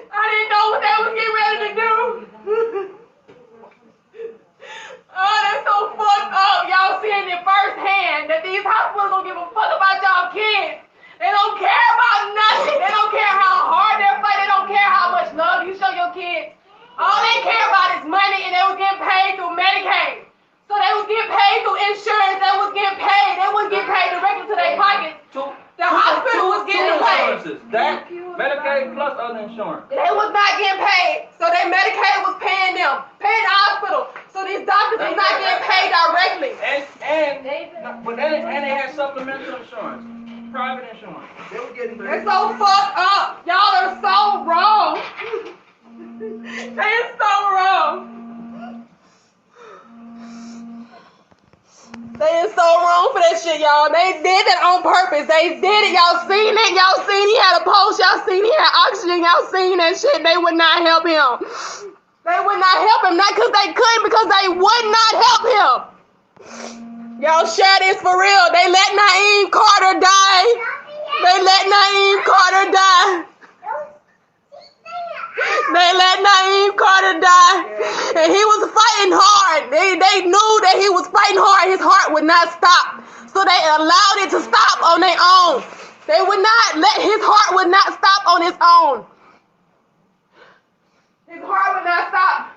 I didn't know what they was getting ready to do. Oh, that's so fucked up. Y'all seeing it firsthand that these hospitals don't give a fuck about y'all kids. They don't care about nothing. They don't care how hard they're fighting. They don't care how much love you show your kids. All they care about is money, and they will get insurance that was getting paid. They wasn't getting paid directly to their pocket. The hospital was getting paid. That, Medicaid plus other insurance. They was not getting paid. So their Medicaid was paying them. Paying the hospital. So these doctors is not getting paid directly. And they had supplemental insurance. Private insurance. They were getting They're so fucked up. Y'all are so wrong. They are so wrong. They is so wrong for that shit, y'all. They did that on purpose. They did it. Y'all seen it. Y'all seen he had a post. Y'all seen he had oxygen. Y'all seen that shit. They would not help him. They would not help him. Not because they couldn't, because they would not help him. Y'all share this for real. They let Nayim Carter die. They let Nayim Carter die. They let Nayim Carter die. And he was fighting hard. They knew that he was fighting hard. His heart would not stop. So they allowed it to stop on their own. They would not let his heart would not stop on its own. His heart would not stop.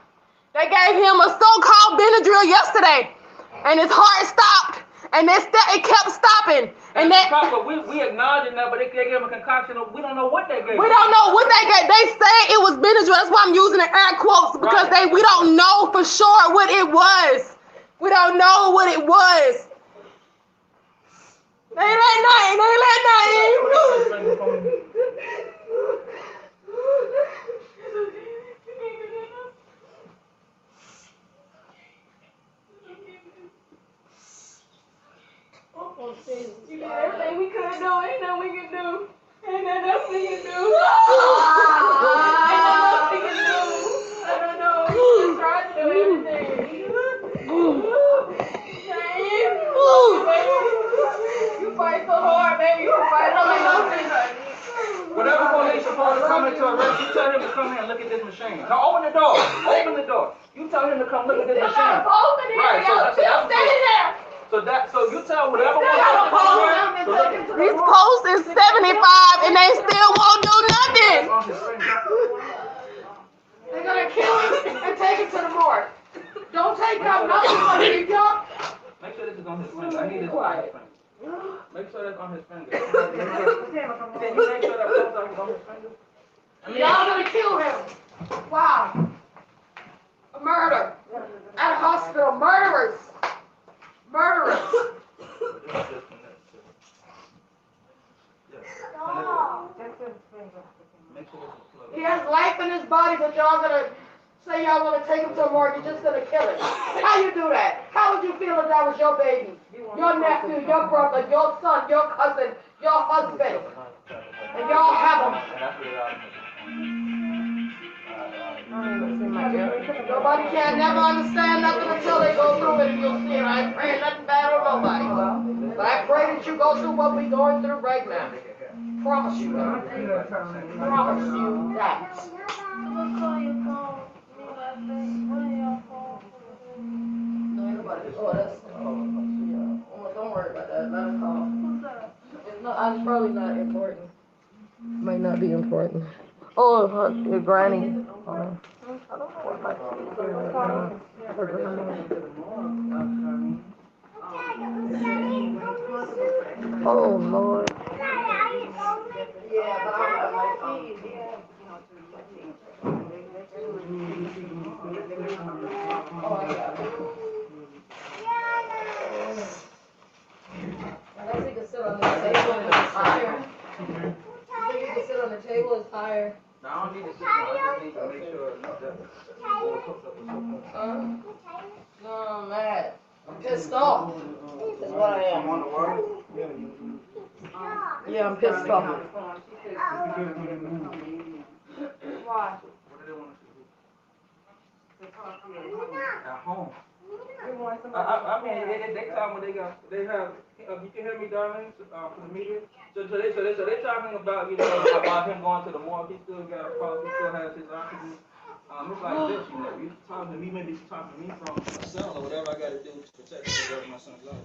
They gave him a so-called Benadryl yesterday. And his heart stopped. And it kept stopping. And we acknowledge that, but they gave him a concoction. We don't know what they gave. We don't know what they gave. They say it was Benadryl. That's why I'm using the air quotes, because we don't know for sure what it was. We don't know what it was. They let Nayim. You did everything we could do. Ain't nothing we can do. Ain't nothing else we can do. Ain't nothing else we can do. I don't know. We tried to do everything. You fight so hard, baby. You fight so hard. Whatever police supposed to come into arrest, you tell him to come here and look at this machine. Now open the door. Open the door. You tell him to come look at this machine. Right. So standing there. So you tell whatever one. These posts is 75 and they still won't do nothing. They're gonna kill him and take him to the morgue. Don't take out nothing from you, y'all. Make sure this is on his finger. I need this on his finger. Make sure that's on his finger. Can you make sure that post is on his finger? Y'all gonna kill him. Wow. A murder. At a hospital. Murderers. Murderers. He has life in his body, but y'all gonna say y'all wanna take him to a morgue, you're just gonna kill him. How you do that? How would you feel if that was your baby? Your nephew, your brother, your son, your cousin, your husband. And y'all have him. Nobody can never understand nothing until they go through it, and you'll see it. I ain't praying nothing bad on nobody. But I pray that you go through what we're going through right now. Promise you that. Promise you that. No, ain't nobody. Oh, that's. Oh, don't worry about that. Let him call. Who's that? It's probably not important. Might not be important. Oh, your granny. I don't know what my oh, Lord. Yeah, but I have my keys. Oh, I got it. I don't think it sit on the table. It's higher. I think you can sit on the table. It's higher. No, I don't need to sit down. I just need to make sure that the board hooks up with something. No, I'm mad. I'm pissed off. That's what I am. Yeah, I'm pissed off. Why? What do they want to do? At home. I mean, they tell me they have. You can hear me, darling, from the media. So they talking about about him going to the morgue. He still got a problem. He still has his oxygen. It's like this, you talking to me, maybe you talking to me from a cell or whatever I got to do to protect and preserve my son's life.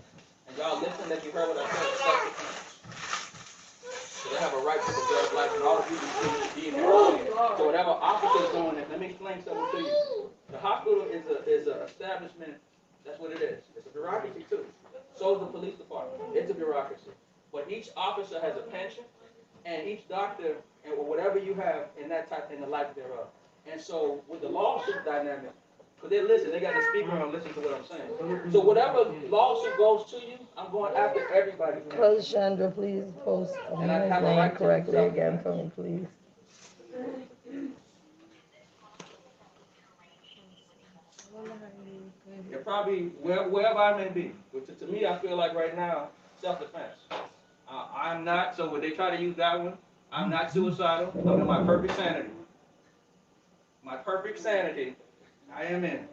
And y'all listen that you heard what I said. So they have a right to preserve life, and all of you need to be in here. So whatever officer is doing it, let me explain something to you. The hospital is an establishment That's what it is. It's a bureaucracy too. So is the police department. It's a bureaucracy. But each officer has a pension, and each doctor, and whatever you have in that type, in the life thereof. And so with the lawsuit dynamic, because they listen, they got the speaker on, listen to what I'm saying. So whatever lawsuit goes to you, I'm going after everybody. Close, Chandra, please post And I his have a name right to correctly self- again for me, please. It probably, wherever I may be. But to me, I feel like right now, self-defense. I'm not, so when they try to use that one, I'm not suicidal. I'm in my perfect sanity. My perfect sanity, I am in.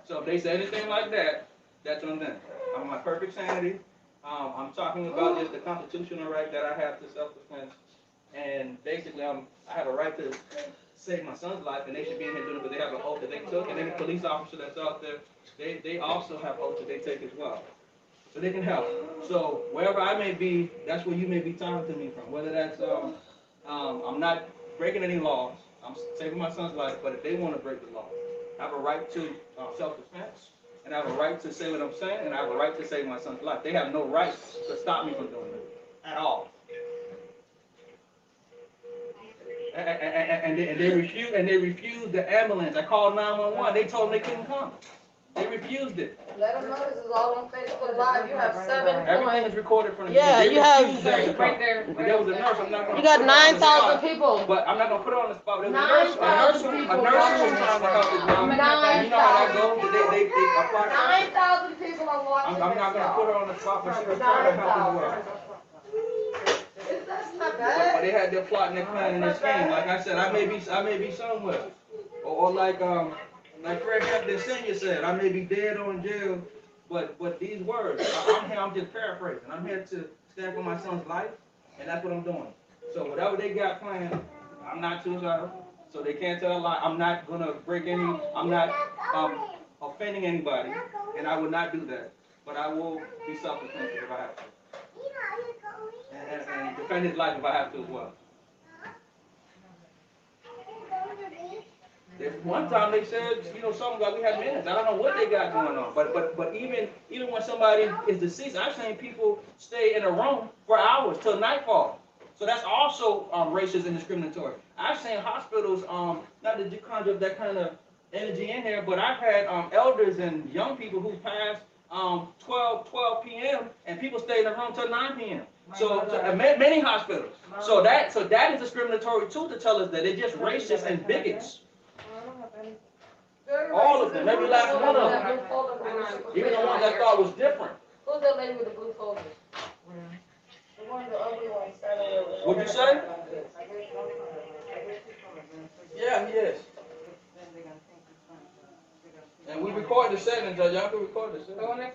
So if they say anything like that, that's on them. I'm in my perfect sanity. I'm talking about just the constitutional right that I have to self-defense. And basically, I have a right to save my son's life, and they should be in here doing it, but they have an oath that they took, and any police officer that's out there, they also have oaths that they take as well. So they can help. So wherever I may be, that's where you may be talking to me from. Whether that's, I'm not breaking any laws, I'm saving my son's life, but if they want to break the law, I have a right to self-defense, and I have a right to say what I'm saying, and I have a right to save my son's life. They have no right to stop me from doing it at all. And they refused the ambulance. I called 911. They told them they couldn't come. They refused it. Let them know this is all on Facebook Live. You have 7 Everything is recorded from the Yeah, they you have- refused that to come. right there. There was a nurse. I'm not gonna You got put her on the 9,000 spot, people. But I'm not gonna put her on the spot. There was a 9,000 nurse people. who was trying to help as well. And you know how that goes. They apply pressure. 9,000 people are watching I'm not gonna put her on the spot, but she was trying to help as well. That's not But bad. they had their plot and their plan and their scheme. Like I said, I may be somewhere, or like Fred Hampton Sr. said, I may be dead or in jail, but these words, I'm here. I'm just paraphrasing. I'm here to stand for my son's life, and that's what I'm doing. So whatever they got planned, I'm not suicidal, so they can't tell a lie. I'm not gonna break any. I'm not offending anybody, and I will not do that. But I will be self-defensive if I have to. And defend his life if I have to as well. There's one time they said, something about we have minutes. I don't know what they got going on. But even when somebody is deceased, I've seen people stay in a room for hours till nightfall. So that's also racist and discriminatory. I've seen hospitals, not to conjure up that kind of energy in here, but I've had elders and young people who passed 12 p.m. and people stay in the room till 9 p.m. So many hospitals. So that is discriminatory too, to tell us that they're just racist and bigots. All of them, every last one of them. Even the ones I thought was different. Who's that lady with the blue folders? The one, the ugly one. What'd you say? Yeah, he is. And we record the segment, so y'all can record the segment.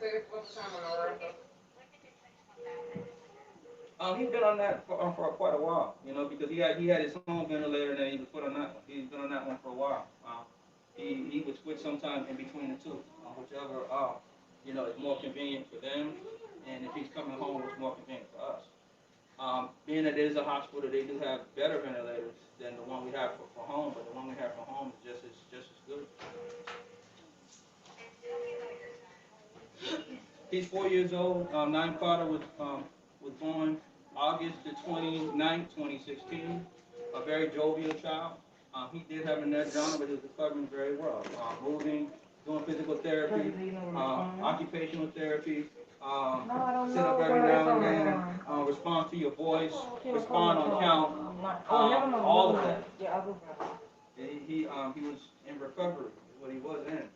He's been on that for quite a while, because he had his home ventilator and then he was put on that one. He's been on that one for a while. He would switch sometime in between the two, whichever is more convenient for them, and if he's coming home, it's more convenient for us. Being that it is a hospital, they do have better ventilators than the one we have for home, but the one we have for home is just as good. He's 4 years old. Nayim Carter was born August the 29th, 2016. A very jovial child. He did have a neck down, but he was recovering very well. Moving, doing physical therapy, occupational therapy, sit up every now and then, respond to your voice, respond on count, all of that. He was in recovery, is what he was in.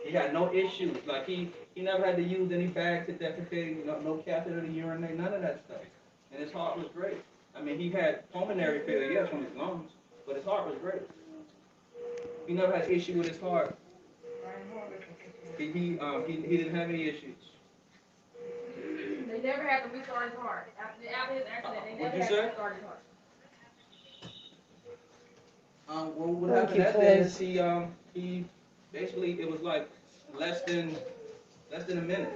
He had no issues. Like he never had to use any bag to defecate, no catheter to urinate, none of that stuff. And his heart was great. I mean, he had pulmonary failure, yes, from his lungs, but his heart was great. He never had issue with his heart. He didn't have any issues. They never had to restart his heart. After his accident, they never had to restart his heart. Well, what happened that day is he basically, it was like less than a minute.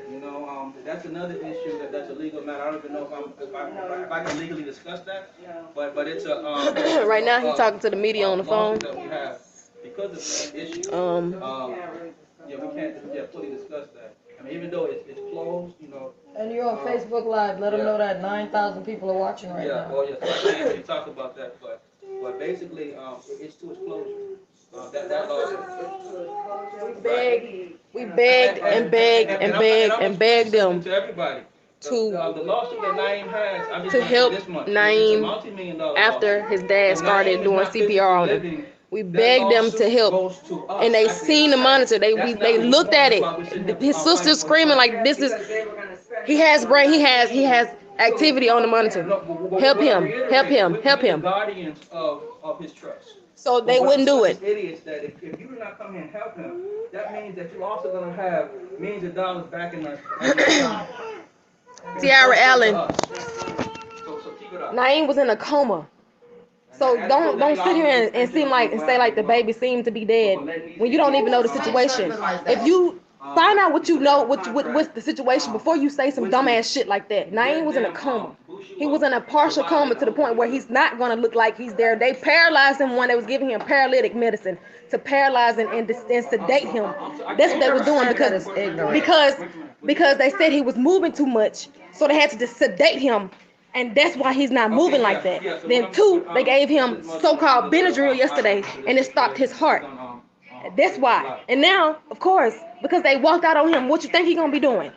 That's another issue that's a legal matter. I don't even know if I can legally discuss that. But it's a right now he's talking to the media on the phone. That we have because of that issue. We can't to fully discuss that. I mean, even though it's closed, And you're on Facebook Live. Let them know that 9,000 people are watching right now. Oh yeah, so I can't actually talk about that, but basically, it's to its closure. That We begged and begged and begged and begged them to everybody. The lawsuit that Nayim has, I'm just to help this month. Nayim multi-million-dollar after lawsuit. his dad started doing CPR on him. We begged them to help, and they seen the monitor. They looked at it. His sister's screaming like, "This is he has brain. He has activity on the monitor. Help him. Help him. Help him." Guardians of his trust. So they wouldn't do it. Idiots that if you do not come here and help him, that means that you're also gonna have millions of dollars back in the. Tiara Allen. So keep it up. Nayim was in a coma. So don't sit here and say like the baby seemed to be dead when you don't even know the situation. If you find out what you know, what's the situation before you say some dumbass shit like that. Nayim was in a coma. He was in a partial coma to the point where he's not gonna look like he's there. They paralyzed him when they was giving him paralytic medicine to paralyze and sedate him. That's what they were doing because they said he was moving too much, so they had to just sedate him. And that's why he's not moving like that. Then 2, they gave him so-called Benadryl yesterday, and it stopped his heart. That's why. And now, of course, because they walked out on him, what you think he's gonna be doing?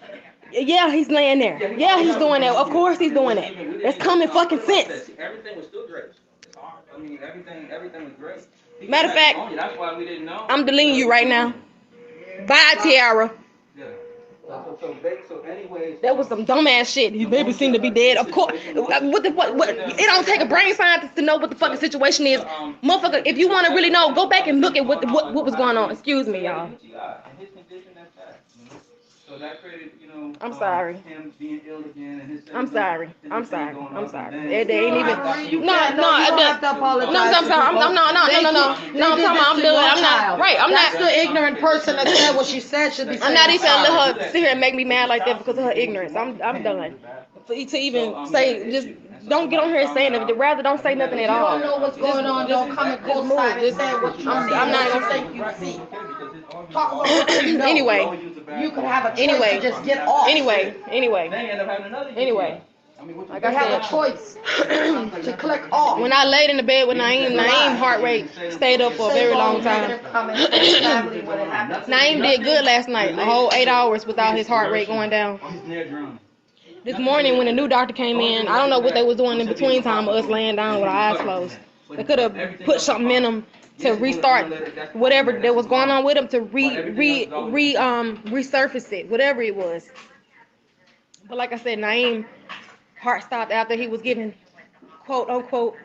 Yeah, he's laying there. Yeah, he's doing that. Of course he's doing that. That's common fucking sense. Everything was still great. I mean, everything was great. Matter of fact, that's why we didn't know. I'm deleting you right now. Bye, Tiara. So anyways, That was some dumbass shit. His baby seemed to be dead. Of course, what? It don't take a brain scientist to know what the fucking situation is, motherfucker. If you want to really know, go back and look at what was going on. Excuse me, y'all. So that created, I'm sorry. Him being ill again and his. I'm sorry. They ain't even. No. I'm not. Right. I'm not. That's the ignorant person that said what she said should be. I'm not even gonna let her sit here and make me mad like that because of her ignorance. I'm done. To even say, just don't get on here saying it. Rather don't say nothing at all. You don't know what's going on. Don't come and co-sign and say what you see. I'm not gonna think you see. Talk about what you know. Anyway. You could have a choice to just get off. Anyway. Like I have a choice to click off. When I laid in the bed with Nayim heart rate stayed up for a very long time. Nayim did good last night, a whole 8 hours without his heart rate going down. This morning when the new doctor came in, I don't know what they was doing in between time of us laying down with our eyes closed. They could have put something in him to restart whatever that was going on with him to resurface it, whatever it was. But like I said, Nayim heart stopped after he was given quote unquote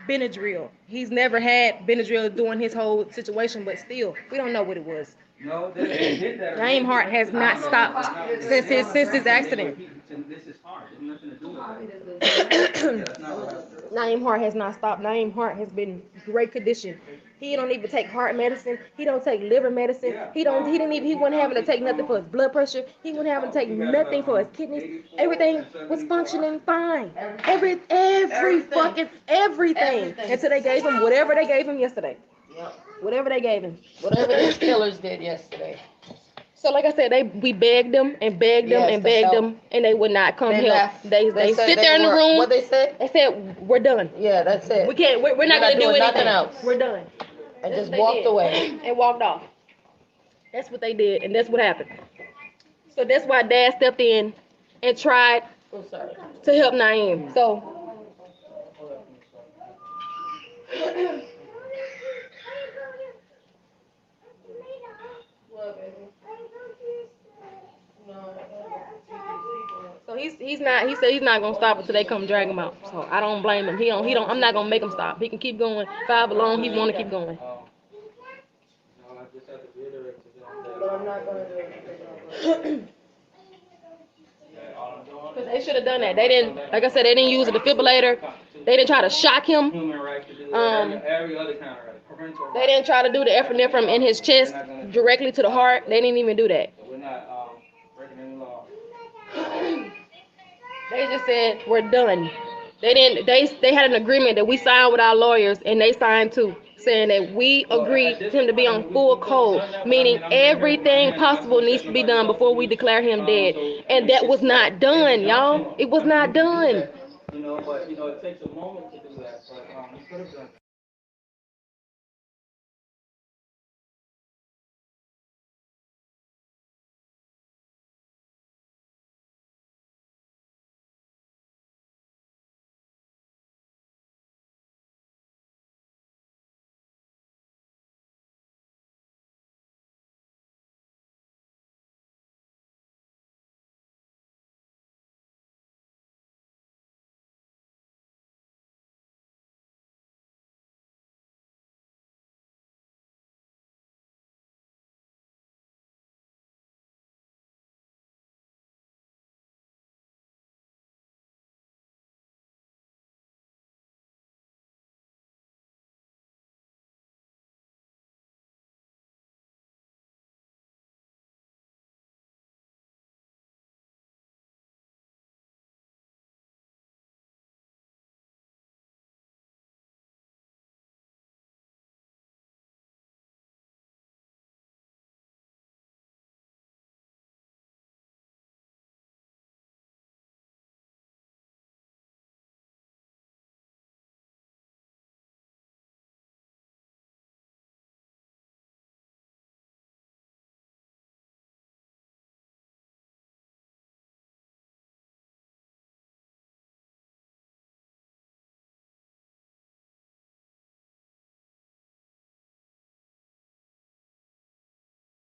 Benadryl. He's never had Benadryl during his whole situation, but still, we don't know what it was. No, they did that. Nayim heart has not stopped since his accident. This is hard. There's nothing to do with it. Nayim heart has not stopped. Nayim heart has been in great condition. He don't even take heart medicine. He don't take liver medicine. He wasn't having to take nothing for his blood pressure. He wasn't having to take nothing for his kidneys. Everything was functioning fine. Every fucking everything. Until they gave him whatever they gave him yesterday. Whatever they gave him. Whatever these killers did yesterday. So like I said, we begged them and begged them and begged them, and they would not come help. They sit there in the room. What they said? They said, "We're done. Yeah, that's it. We can't. We're not gonna do anything nothing else. We're done." And just walked away. And walked off. That's what they did, and that's what happened. So that's why Dad stepped in and tried to help Nayim. So. So he said he's not gonna stop until they come drag him out. So I don't blame him. He don't. I'm not gonna make him stop. He can keep going. 5 alone. He want to keep going. But I'm not gonna do it. Cause they should have done that. They didn't. Like I said, they didn't use a defibrillator. They didn't try to shock him. They didn't try to do the epinephrine in his chest directly to the heart. They didn't even do that. We're not breaking any law. They just said we're done. They didn't. They had an agreement that we signed with our lawyers, and they signed too. saying that we agreed him to be on full code, meaning everything possible needs to be done before we declare him dead. And that was not done, y'all. It was not done. You know, but you know, it takes a moment to do that. But you could have done.